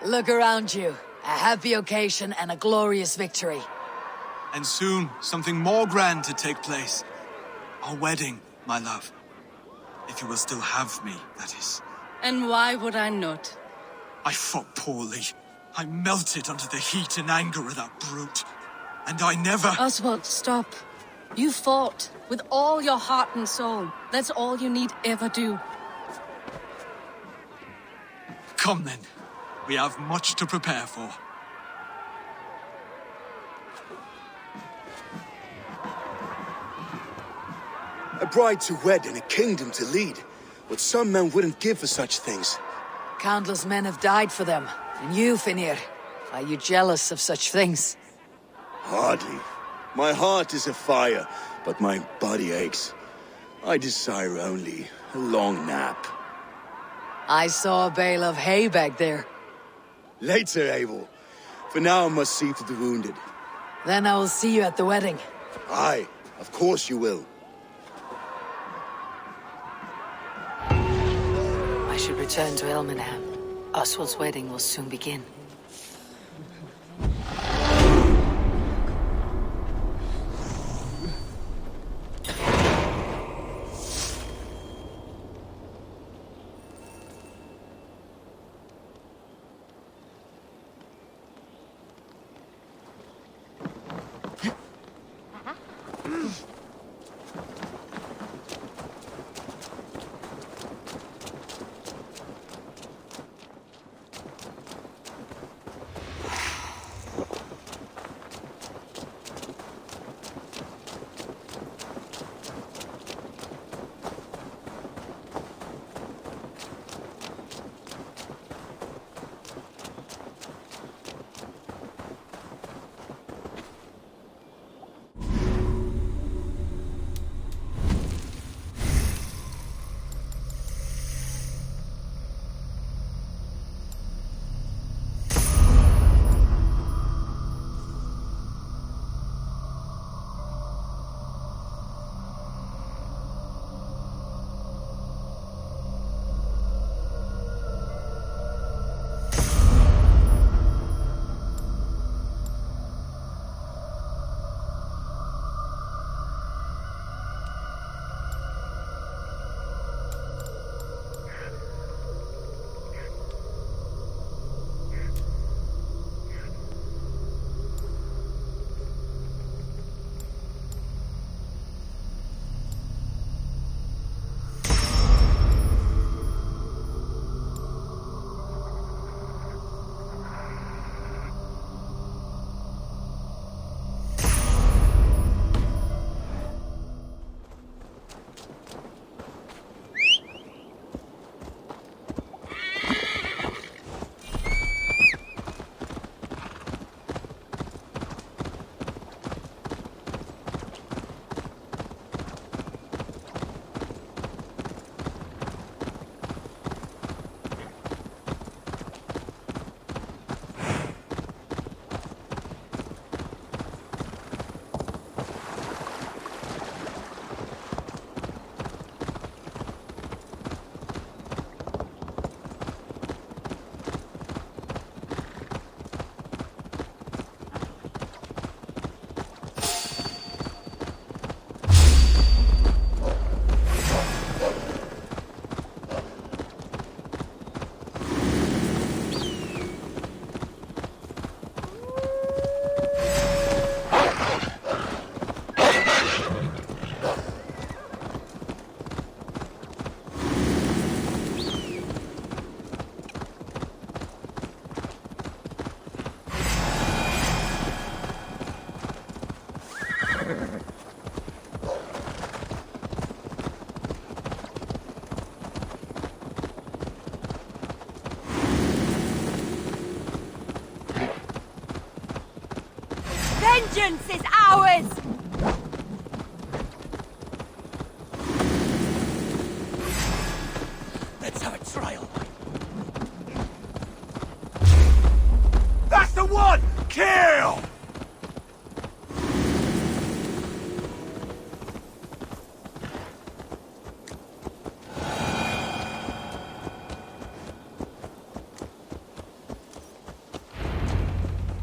Look around you. A happy occasion and a glorious victory. And soon, something more grand to take place. Our wedding, my love. If you will still have me, that is. And why would I not? I fought poorly. I melted under the heat and anger of that brute. And I never... Oswald, stop. You fought with all your heart and soul. That's all you need ever do. Come then. We have much to prepare for. A bride to wed and a kingdom to lead. What some men wouldn't give for such things. Countless men have died for them. And you, Finnir, are you jealous of such things? Hardly. My heart is afire, but my body aches. I desire only a long nap. I saw a bale of hay back there. Later, Abel. For now, I must see to the wounded. Then I will see you at the wedding. Aye, of course you will. I should return to Elmenham. Oswald's wedding will soon begin. Vengeance is ours! Let's have a trial. That's the one! Kill!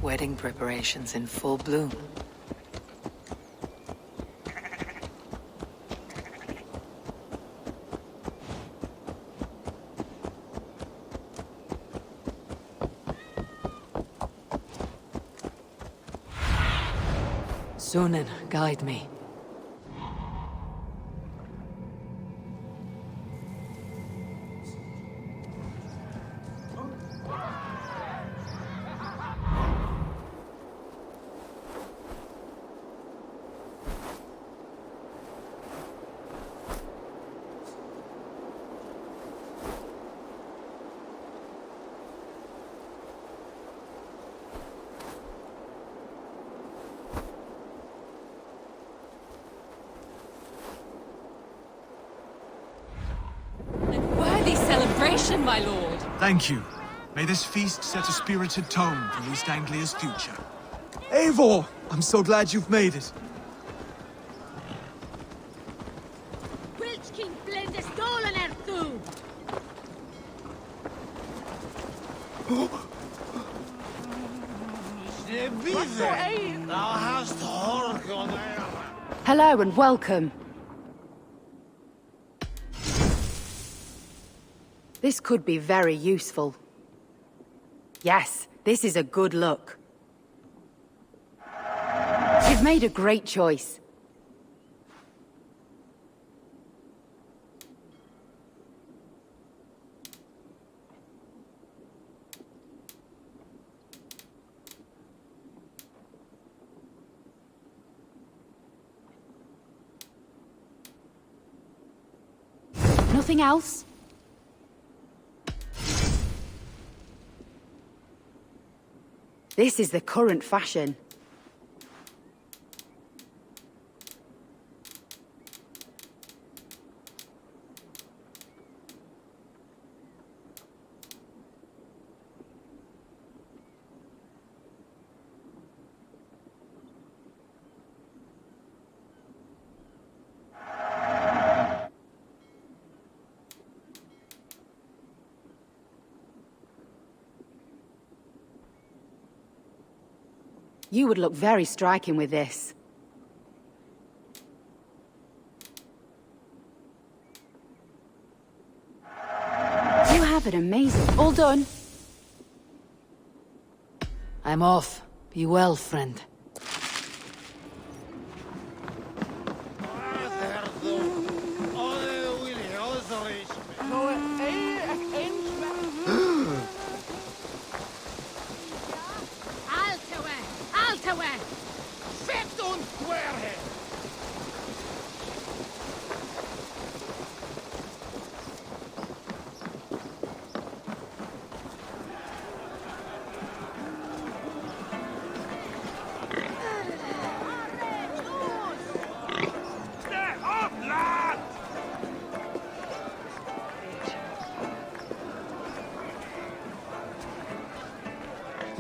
Wedding preparations in full bloom. Sunan, guide me. Worthy celebration, my lord. Thank you. May this feast set a spirited tone for East Anglia's future. Eivor! I'm so glad you've made it. Welch King blende stolen ertu! Hello and welcome. This could be very useful. Yes, this is a good look. You've made a great choice. Nothing else? This is the current fashion. You would look very striking with this. You have it amazing. All done. I'm off. Be well, friend.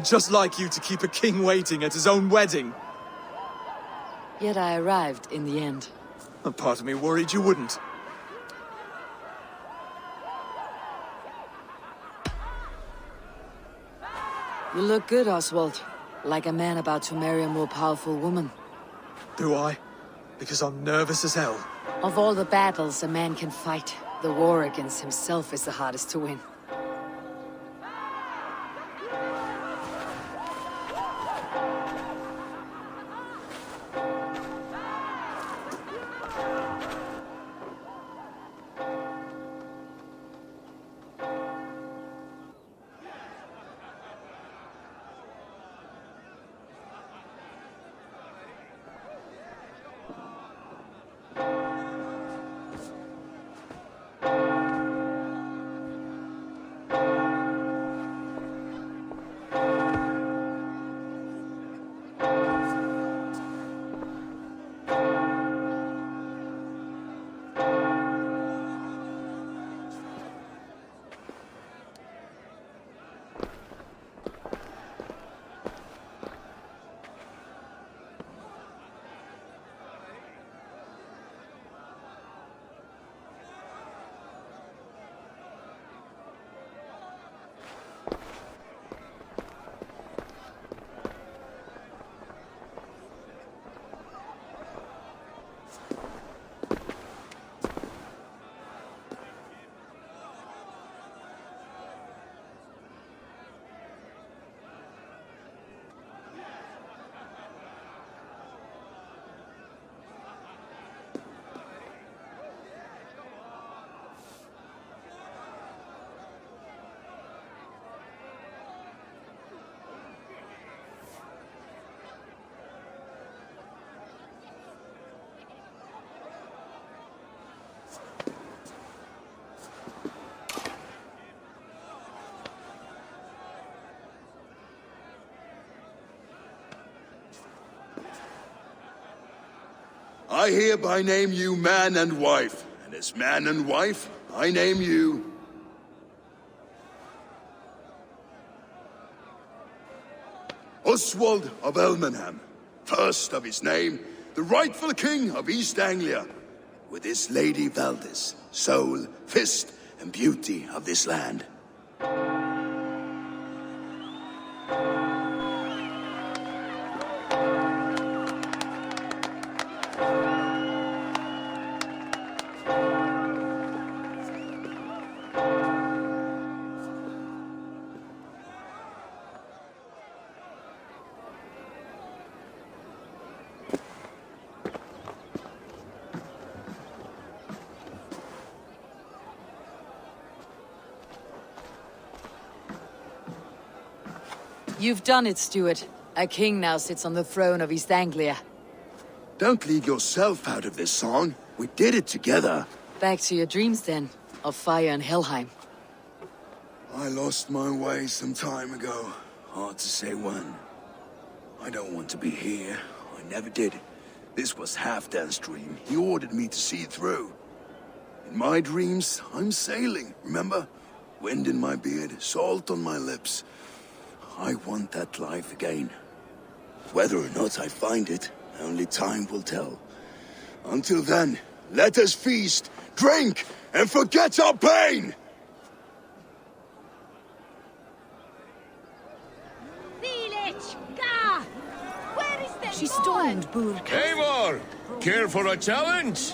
Just like you to keep a king waiting at his own wedding. Yet I arrived in the end. A part of me worried you wouldn't. You look good, Oswald. Like a man about to marry a more powerful woman. Do I? Because I'm nervous as hell. Of all the battles a man can fight, the war against himself is the hardest to win. I hereby name you man and wife, and as man and wife, I name you... Oswald of Elmenham, first of his name, the rightful king of East Anglia, with his lady Valdis, soul, fist, and beauty of this land. You've done it, Stuart. A king now sits on the throne of East Anglia. Don't leave yourself out of this song. We did it together. Back to your dreams, then, of fire and Helheim. I lost my way some time ago. Hard to say when. I don't want to be here. I never did. This was Halfdan's dream. He ordered me to see it through. In my dreams, I'm sailing, remember? Wind in my beard, salt on my lips. I want that life again. Whether or not I find it, only time will tell. Until then, let us feast, drink, and forget our pain! She stormed Burg. Eivor! Care for a challenge?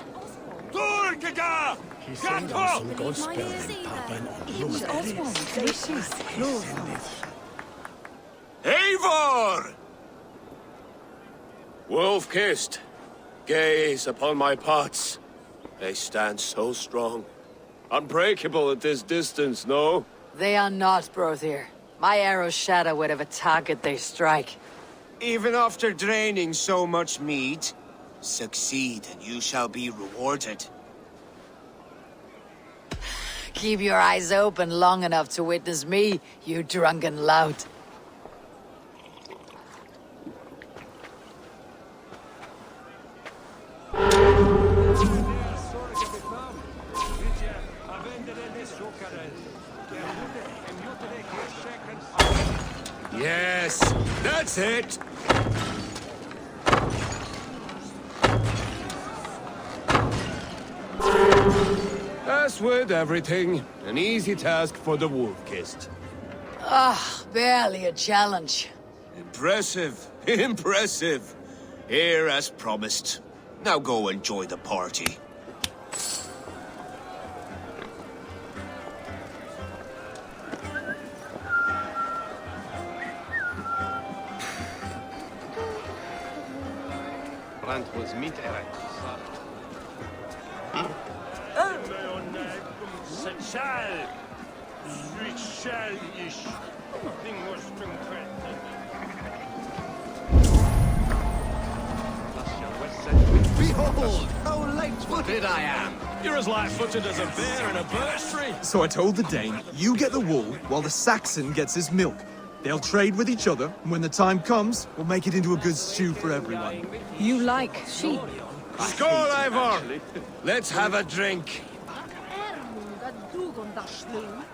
Durgaga! Gatto! Eivor! Wolf-kissed, gaze upon my pots. They stand so strong. Unbreakable at this distance, no? They are not, Brother. My arrows shatter whatever target they strike. Even after draining so much mead, succeed and you shall be rewarded. Keep your eyes open long enough to witness me, you drunken lout. Yes, that's it! As with everything, an easy task for the wolf-kissed. Ah, barely a challenge. Impressive, impressive. Here as promised. Now go enjoy the party. Brand was meat erect. Behold, how light-footed I am! You're as light-footed as a bear in a birch tree. So I told the Dane, you get the wool, while the Saxon gets his milk. They'll trade with each other, and when the time comes, we'll make it into a good stew for everyone. You like sheep? Skål, Eivor! Let's have a drink.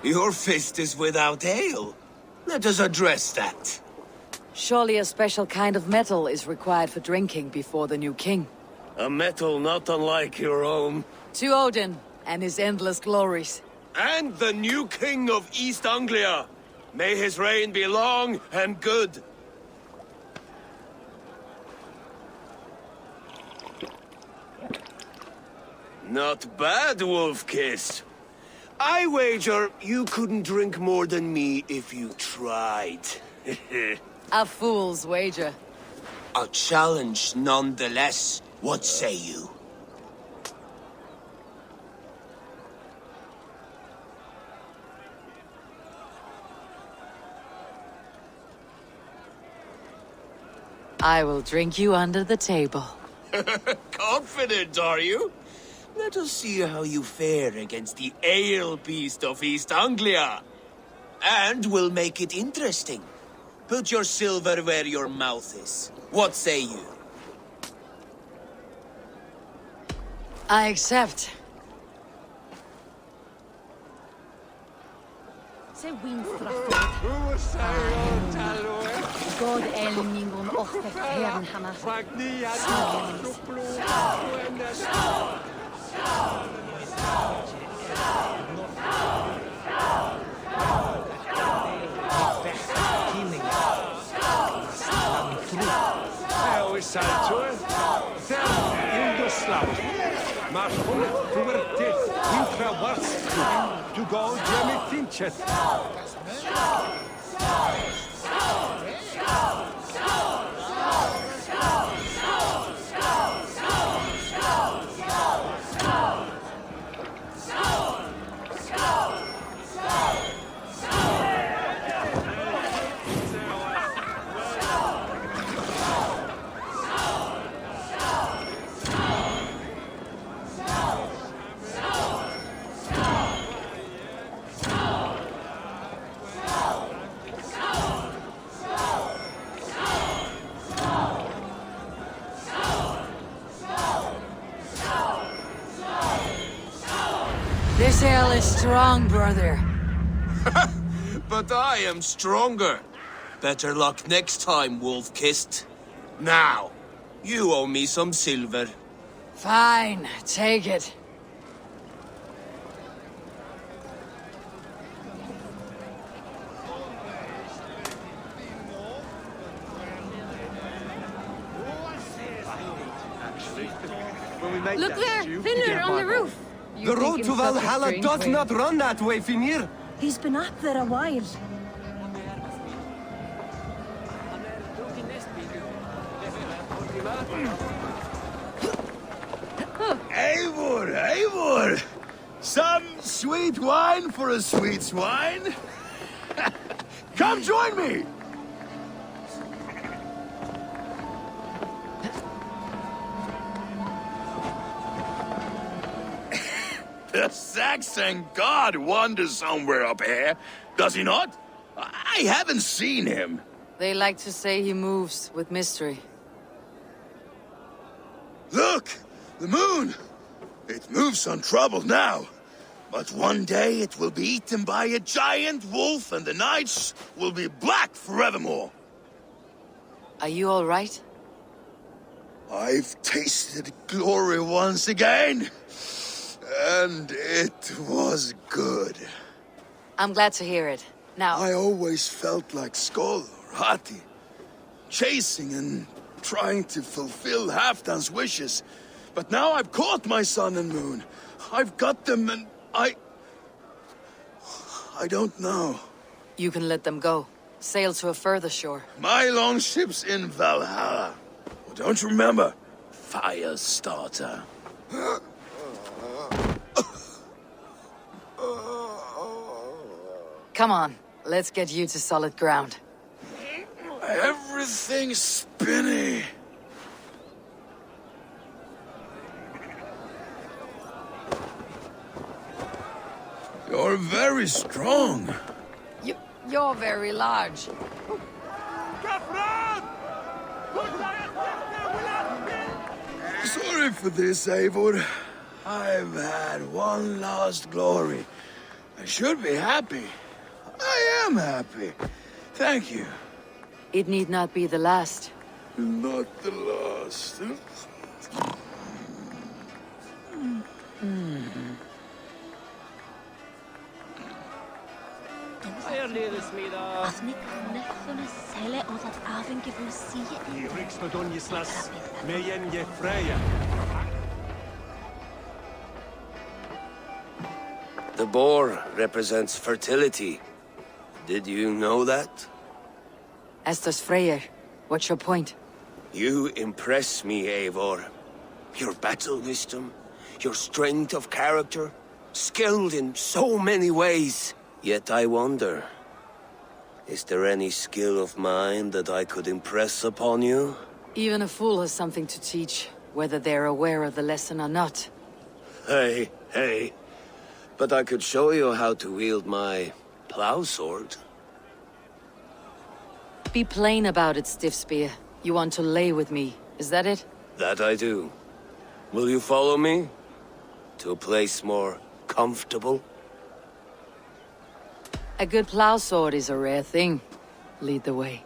Your fist is without ale. Let us address that. Surely a special kind of metal is required for drinking before the new king. A metal not unlike your own. To Odin and his endless glories. And the new king of East Anglia. May his reign be long and good. Not bad, Wolf-Kiss. I wager you couldn't drink more than me if you tried. A fool's wager. A challenge nonetheless. What say you? I will drink you under the table. Confident, are you? Let us see how you fare against the ale beast of East Anglia. And we'll make it interesting. Put your silver where your mouth is. What say you? I accept. Se God elningon offer fern hana. To go Jemmy Tinchet. This ale is strong, brother. But I am stronger. Better luck next time, Wolf-Kissed. Now, you owe me some silver. Fine, take it. Look there, Finner on the roof. The road to Valhalla does not run that way, Finir. He's been up there a while. Eivor, Eivor! Some sweet wine for a sweet swine? Come join me! The Saxon god wanders somewhere up here, does he not? I haven't seen him. They like to say he moves with mystery. Look! The moon! It moves untroubled now. But one day it will be eaten by a giant wolf and the nights will be black forevermore. Are you all right? I've tasted glory once again. And it was good. I'm glad to hear it. Now... I always felt like Skoll or Hati. Chasing and trying to fulfill Halfdan's wishes. But now I've caught my sun and moon. I've got them and I don't know. You can let them go. Sail to a further shore. My longship's in Valhalla. Oh, don't you remember? Firestarter. Come on, let's get you to solid ground. Everything's spinny. You're very strong. You're very large. Sorry for this, Eivor. I've had one last glory. I should be happy. I am happy. Thank you. It need not be the last. Not the last. The boar represents fertility. Did you know that? As does Freyr. What's your point? You impress me, Eivor. Your battle wisdom, your strength of character, skilled in so many ways. Yet I wonder, is there any skill of mine that I could impress upon you? Even a fool has something to teach, whether they're aware of the lesson or not. Hey. But I could show you how to wield my plow sword. Be plain about it, Stiffspear. You want to lay with me, is that it? That I do. Will you follow me? To a place more comfortable? A good plow sword is a rare thing. Lead the way.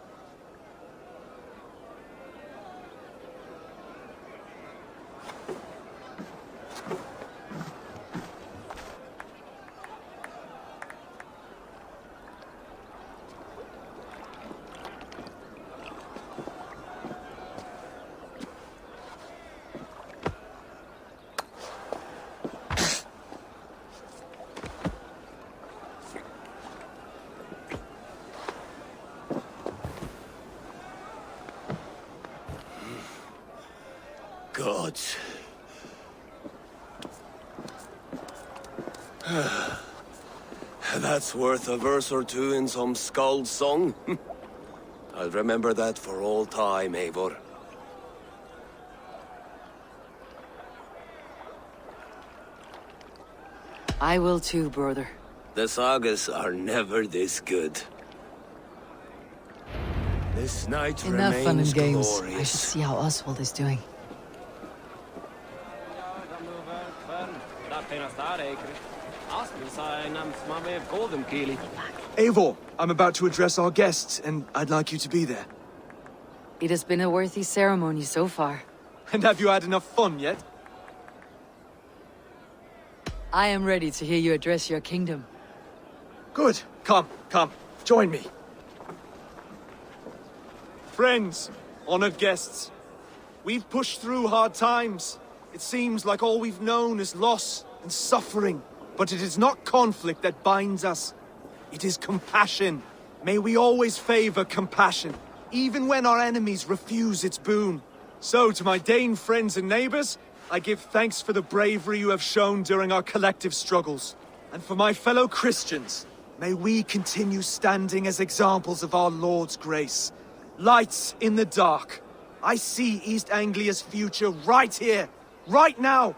Gods. That's worth a verse or two in some skald's song. I'll remember that for all time, Eivor. I will too, brother. The sagas are never this good. This night Enough remains fun and games. glorious. I should see how Oswald is doing. Eivor, I'm about to address our guests, and I'd like you to be there. It has been a worthy ceremony so far. And have you had enough fun yet? I am ready to hear you address your kingdom. Good. Come, join me. Friends, honored guests, we've pushed through hard times. It seems like all we've known is loss and suffering. But it is not conflict that binds us. It is compassion. May we always favor compassion, even when our enemies refuse its boon. So, to my Dane friends and neighbors, I give thanks for the bravery you have shown during our collective struggles. And for my fellow Christians, may we continue standing as examples of our Lord's grace. Lights in the dark. I see East Anglia's future right here, right now,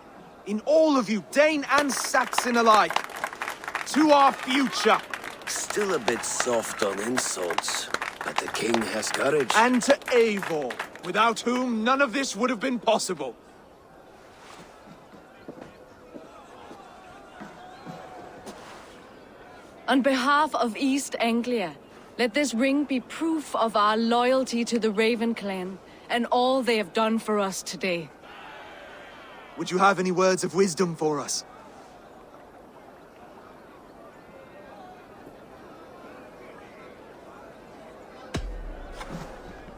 in all of you, Dane and Saxon alike. To our future. Still a bit soft on insults, but the king has courage. And to Eivor, without whom none of this would have been possible. On behalf of East Anglia, let this ring be proof of our loyalty to the Raven clan and all they have done for us today. Would you have any words of wisdom for us?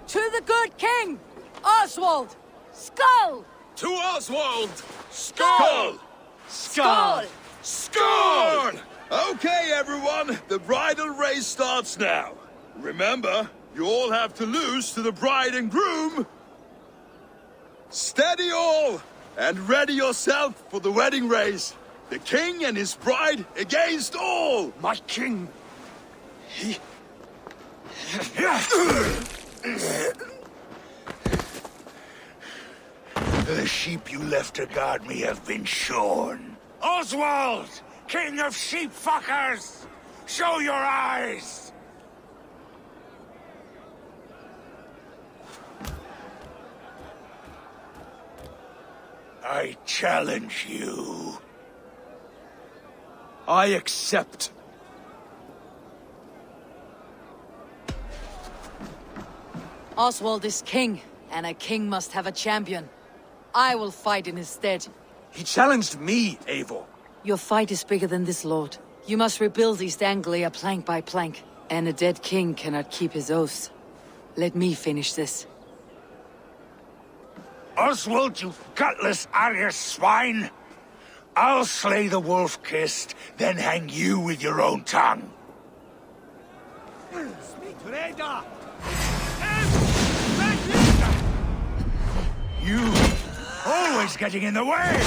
To the good king, Oswald! Skull! To Oswald! Skull! Skull! Skull! Okay, everyone, the bridal race starts now. Remember, you all have to lose to the bride and groom. Steady all! And ready yourself for the wedding race. The king and his bride against all! My king! The sheep you left to guard me have been shorn. Oswald! King of sheep fuckers! Show your eyes! I challenge you. I accept. Oswald is king, and a king must have a champion. I will fight in his stead. He challenged me, Eivor. Your fight is bigger than this, Lord. You must rebuild East Anglia plank by plank, and a dead king cannot keep his oaths. Let me finish this. Oswald, you gutless Arya swine! I'll slay the wolf-kissed, then hang you with your own tongue. You always getting in the way!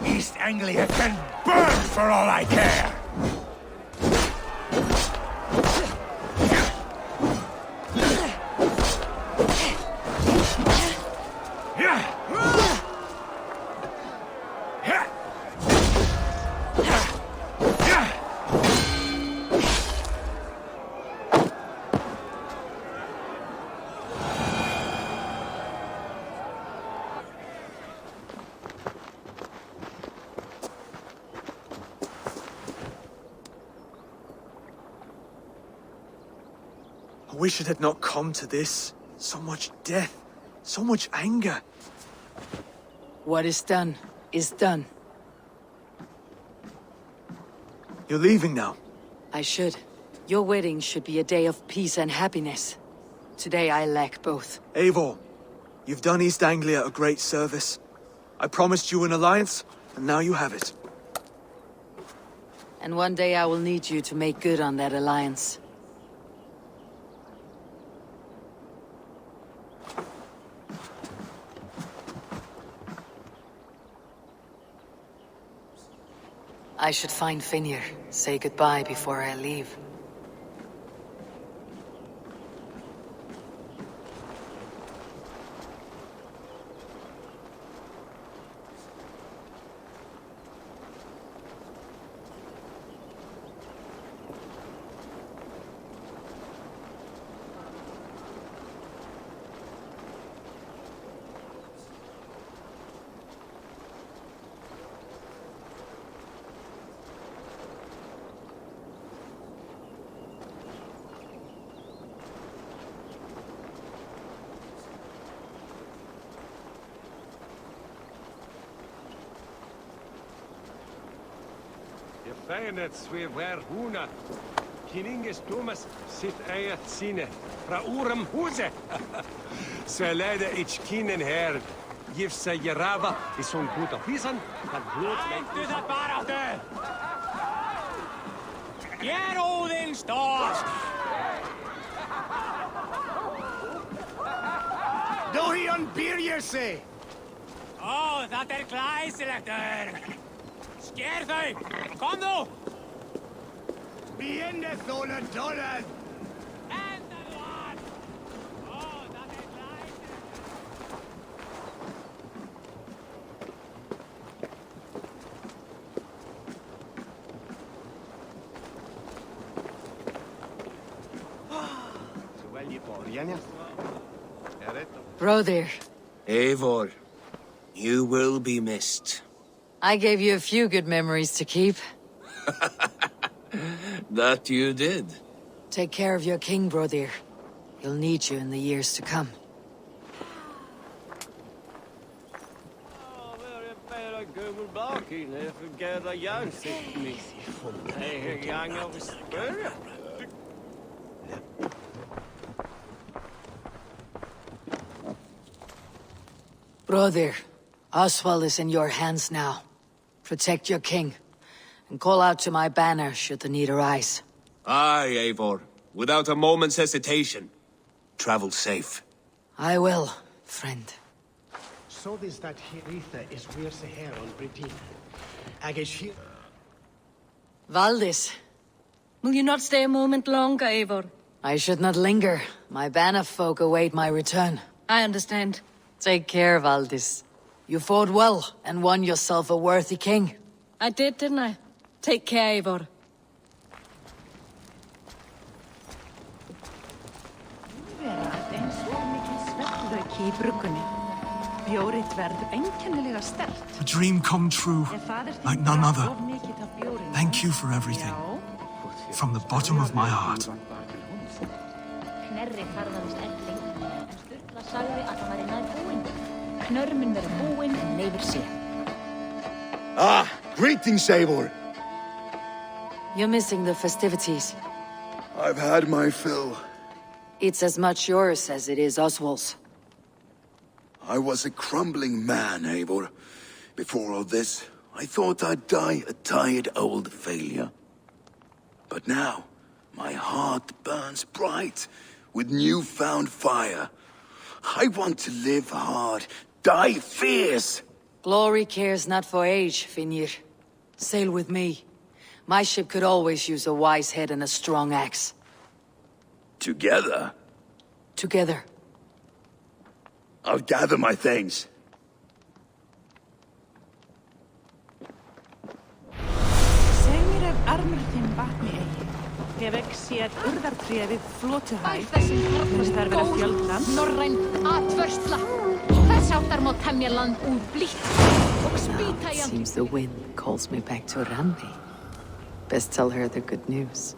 East Anglia can burn for all I care! wish it had not come to this. So much death, so much anger. What is done is done. You're leaving now. I should. Your wedding should be a day of peace and happiness. Today I lack both. Eivor, you've done East Anglia a great service. I promised you an alliance, and now you have it. And one day I will need you to make good on that alliance. I should find Finnr, say goodbye before I leave. Fenet swe ver huna. Kininges Thomas sit eiet sine. Fra urem huse. Selede ich kinen her. Gif se jerava is on goed op hisan. Dat bloed met dus het barachte. Jer Odin stås. Dohion Birjese. Dat kleiselechter. Skeer thee! Kom nu! Biende zolen dollen! En de laat! Dat is lijst! Zowel je voor Jenny. Brother. Eivor, you will be missed. I gave you a few good memories to keep. That you did. Take care of your king, brother. He'll need you in the years to come. Brother, Oswald is in your hands now. Protect your king, and call out to my banner should the need arise. Aye, Eivor. Without a moment's hesitation. Travel safe. I will, friend. So this that Hiritha is where the hair on Britain. Agish Valdis. Will you not stay a moment longer, Eivor? I should not linger. My banner folk await my return. I understand. Take care, Valdis. You fought well, and won yourself a worthy king. I did, didn't I? Take care, Eivor. A dream come true, like none other. Thank you for everything. From the bottom of my heart. Ah, greetings, Eivor. You're missing the festivities. I've had my fill. It's as much yours as it is Oswald's. I was a crumbling man, Eivor. Before all this, I thought I'd die a tired old failure. But now, my heart burns bright with newfound fire. I want to live hard, die fierce. Glory cares not for age, Finnr. Sail with me. My ship could always use a wise head and a strong axe. Together? Together. I'll gather my things. Norræn atvörsla. Þess áttar má temja land úr blítt og spýta í Seems the wind calls me back to Randi. Best tell her the good news.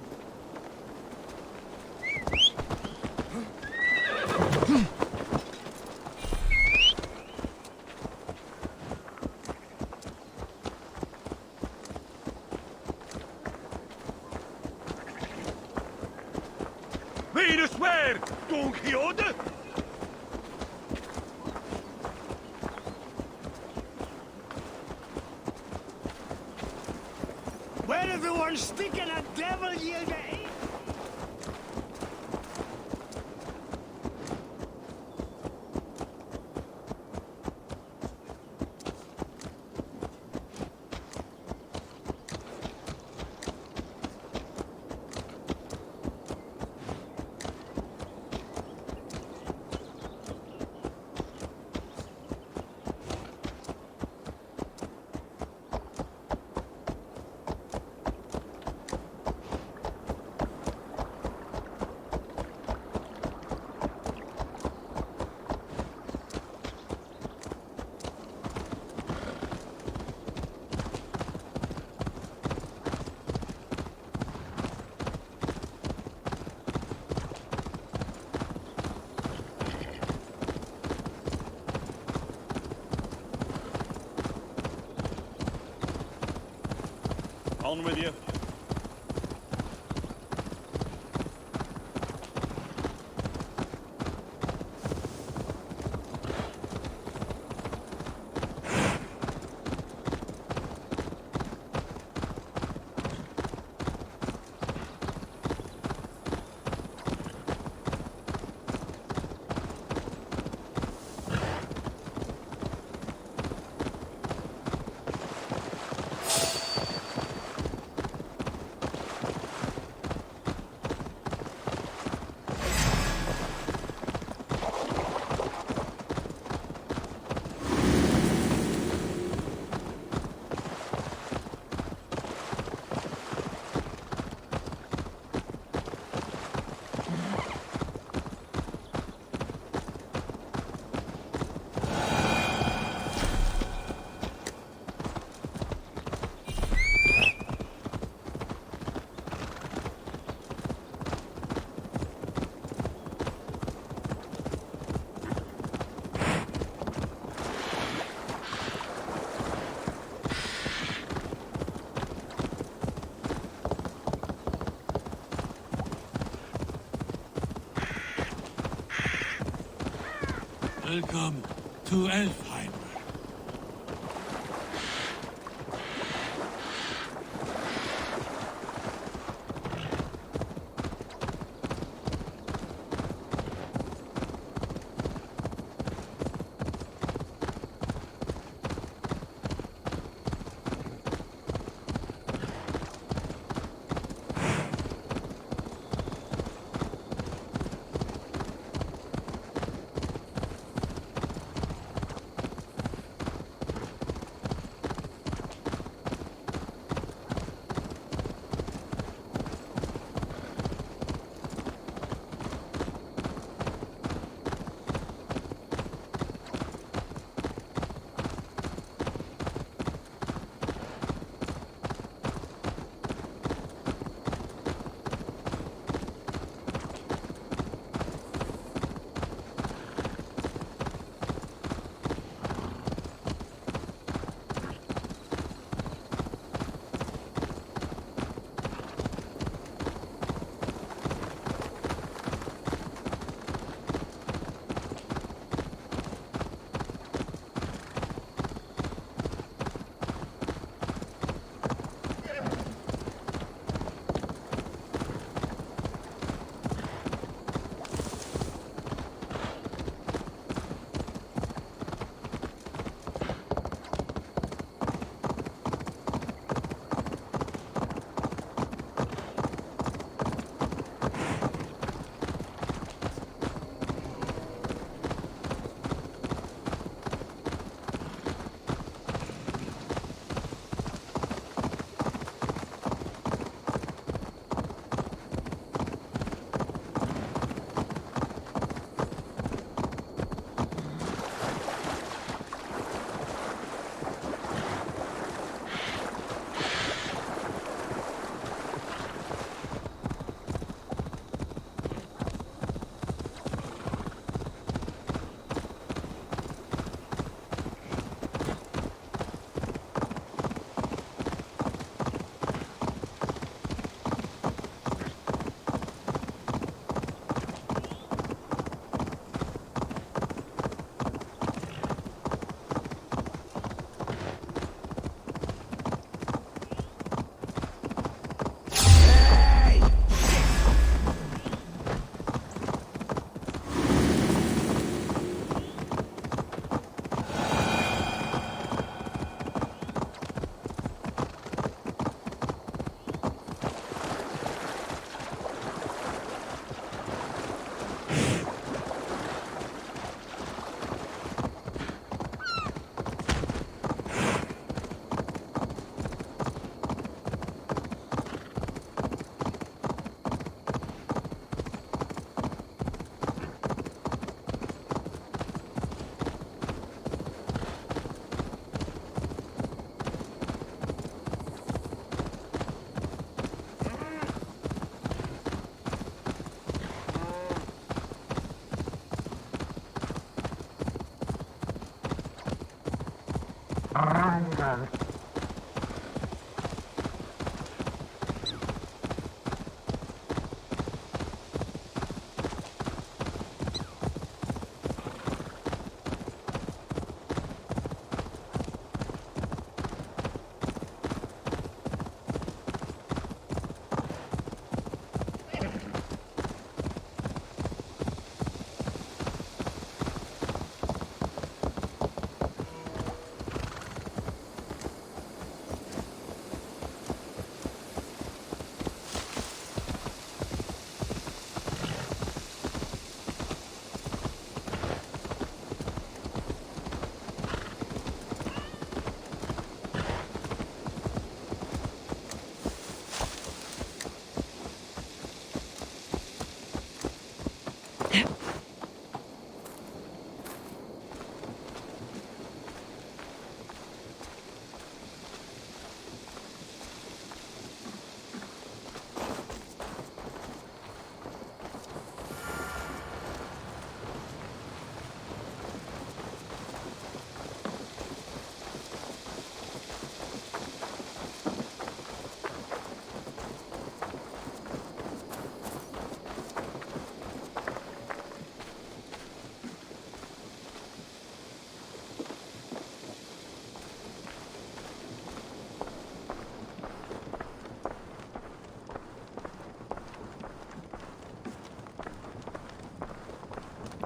Mean swear, Don Quixote? Where everyone sticking a devil ye be? On with you. Welcome to Elfheim.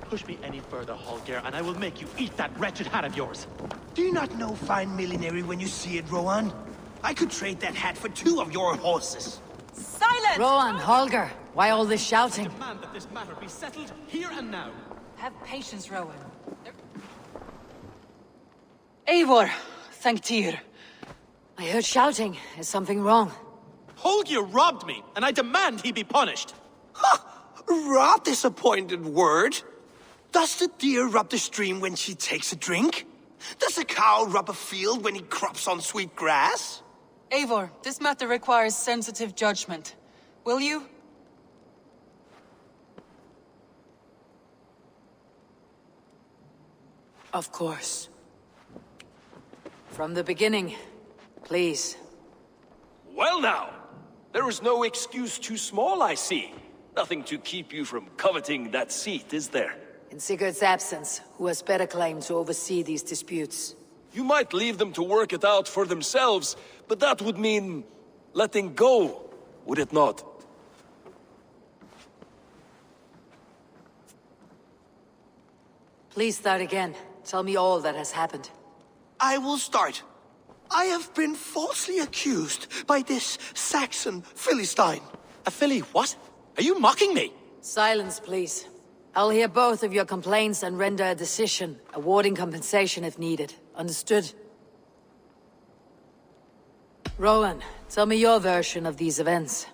Push me any further, Holger, and I will make you eat that wretched hat of yours. Do you not know fine millinery when you see it, Rowan? I could trade that hat for 2 of your horses. Silence! Rowan, Holger, why all this shouting? I demand that this matter be settled here and now. Have patience, Rowan. Eivor, thank Tyr. I heard shouting. Is something wrong? Holger robbed me, and I demand he be punished. Raw disappointed word. Does the deer rub the stream when she takes a drink? Does a cow rub a field when he crops on sweet grass? Eivor, this matter requires sensitive judgment. Will you? Of course. From the beginning, please. Well now, there is no excuse too small, I see. Nothing to keep you from coveting that seat, is there? In Sigurd's absence, who has better claim to oversee these disputes? You might leave them to work it out for themselves, but that would mean letting go, would it not? Please start again. Tell me all that has happened. I will start. I have been falsely accused by this Saxon Philistine. A Philly what? Are you mocking me? Silence, please. I'll hear both of your complaints and render a decision, awarding compensation if needed. Understood? Rowan, tell me your version of these events.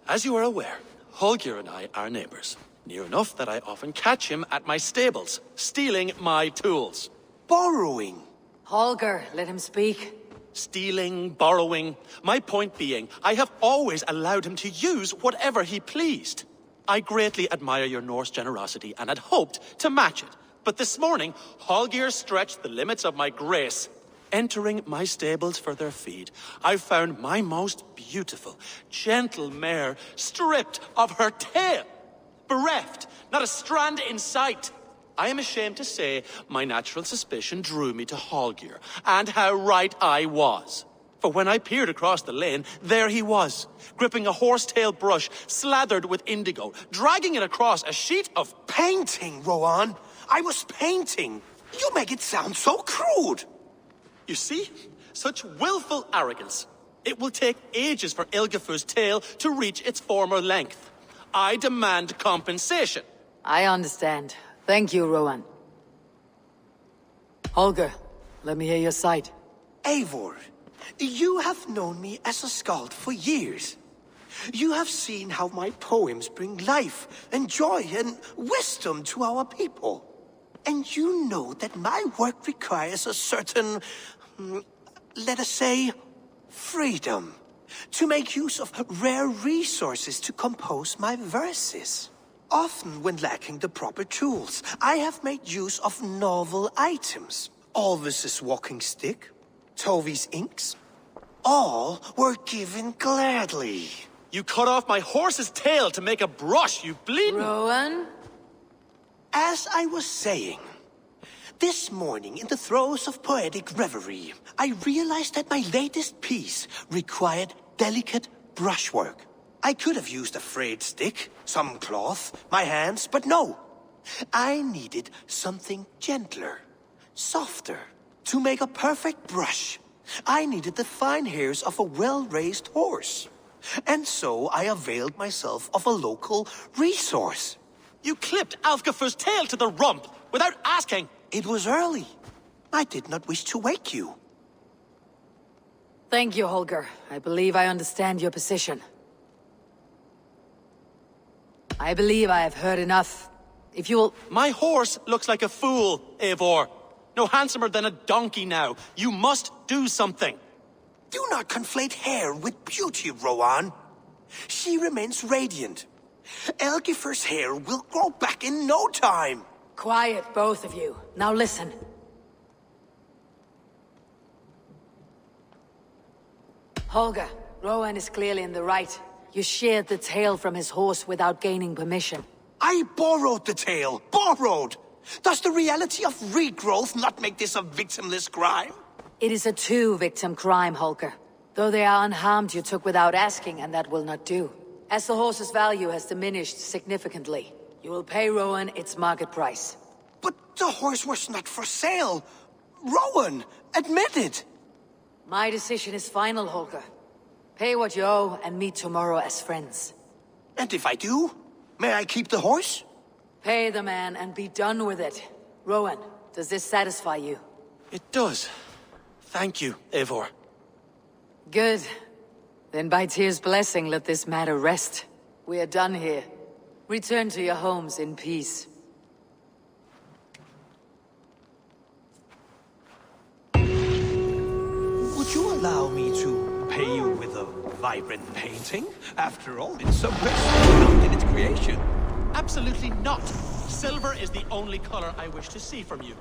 As you are aware, Holger and I are neighbors. Near enough that I often catch him at my stables, stealing my tools. Borrowing. Holger, let him speak. Stealing, borrowing. My point being, I have always allowed him to use whatever he pleased. I greatly admire your Norse generosity and had hoped to match it. But this morning, Holger stretched the limits of my grace. Entering my stables for their feed, I found my most beautiful, gentle mare stripped of her tail. Bereft, not a strand in sight. I am ashamed to say my natural suspicion drew me to Holger, and how right I was. For when I peered across the lane, there he was, gripping a horsetail brush slathered with indigo, dragging it across a sheet of painting, Rowan. I was painting. You make it sound so crude. You see? Such willful arrogance. It will take ages for Ilgefu's tail to reach its former length. I demand compensation. I understand. Thank you, Rowan. Holger, let me hear your side. Eivor, you have known me as a skald for years. You have seen how my poems bring life and joy and wisdom to our people. And you know that my work requires a certain, let us say, freedom. To make use of rare resources to compose my verses. Often when lacking the proper tools, I have made use of novel items. Alvis's walking stick, Tovi's inks, all were given gladly. You cut off my horse's tail to make a brush, you bleeding... Rowan? As I was saying, this morning in the throes of poetic reverie, I realized that my latest piece required delicate brushwork. I could have used a frayed stick, some cloth, my hands, but no. I needed something gentler, softer. To make a perfect brush, I needed the fine hairs of a well-raised horse. And so I availed myself of a local resource. You clipped Alfgafu's tail to the rump without asking. It was early. I did not wish to wake you. Thank you, Holger. I believe I understand your position. I believe I have heard enough. If you'll... My horse looks like a fool, Eivor. No handsomer than a donkey now. You must do something. Do not conflate hair with beauty, Rowan. She remains radiant. Elgifer's hair will grow back in no time. Quiet, both of you. Now listen. Holger, Rowan is clearly in the right. You sheared the tail from his horse without gaining permission. I borrowed the tail. Borrowed! Does the reality of regrowth not make this a victimless crime? It is a two-victim crime, Holger. Though they are unharmed, you took without asking, and that will not do. As the horse's value has diminished significantly, you will pay Rowan its market price. But the horse was not for sale. Rowan, admit it. My decision is final, Holger. Pay what you owe and meet tomorrow as friends. And if I do, may I keep the horse? Pay the man and be done with it. Rowan, does this satisfy you? It does. Thank you, Eivor. Good. Then by Tyr's blessing, let this matter rest. We are done here. Return to your homes in peace. Would you allow me to pay you with a vibrant painting? After all, it's so precious in its creation. Absolutely not. Silver is the only color I wish to see from you.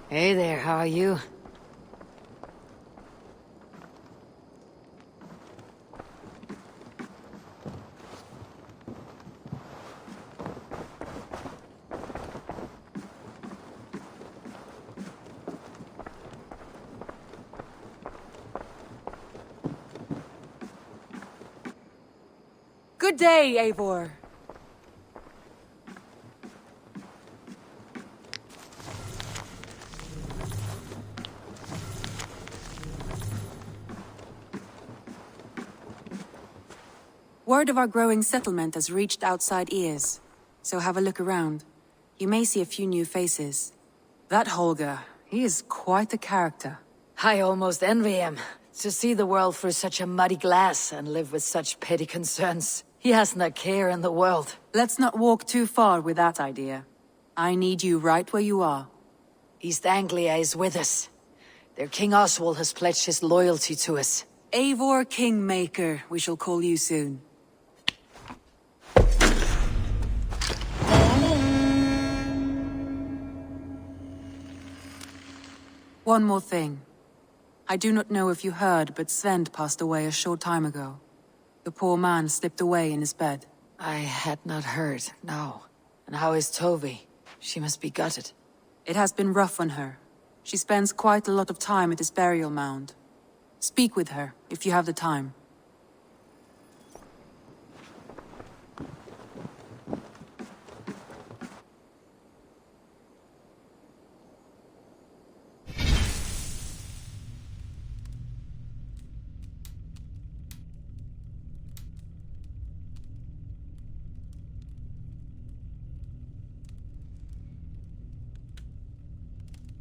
Hey there, how are you? Good day, Eivor. Word of our growing settlement has reached outside ears, so have a look around. You may see a few new faces. That Holger, he is quite a character. I almost envy him. To see the world through such a muddy glass and live with such petty concerns. He hasn't a care in the world. Let's not walk too far with that idea. I need you right where you are. East Anglia is with us. Their King Oswald has pledged his loyalty to us. Eivor Kingmaker, we shall call you soon. One more thing. I do not know if you heard, but Sven passed away a short time ago. The poor man slipped away in his bed. I had not heard, no. And how is Tovi? She must be gutted. It has been rough on her. She spends quite a lot of time at his burial mound. Speak with her, if you have the time.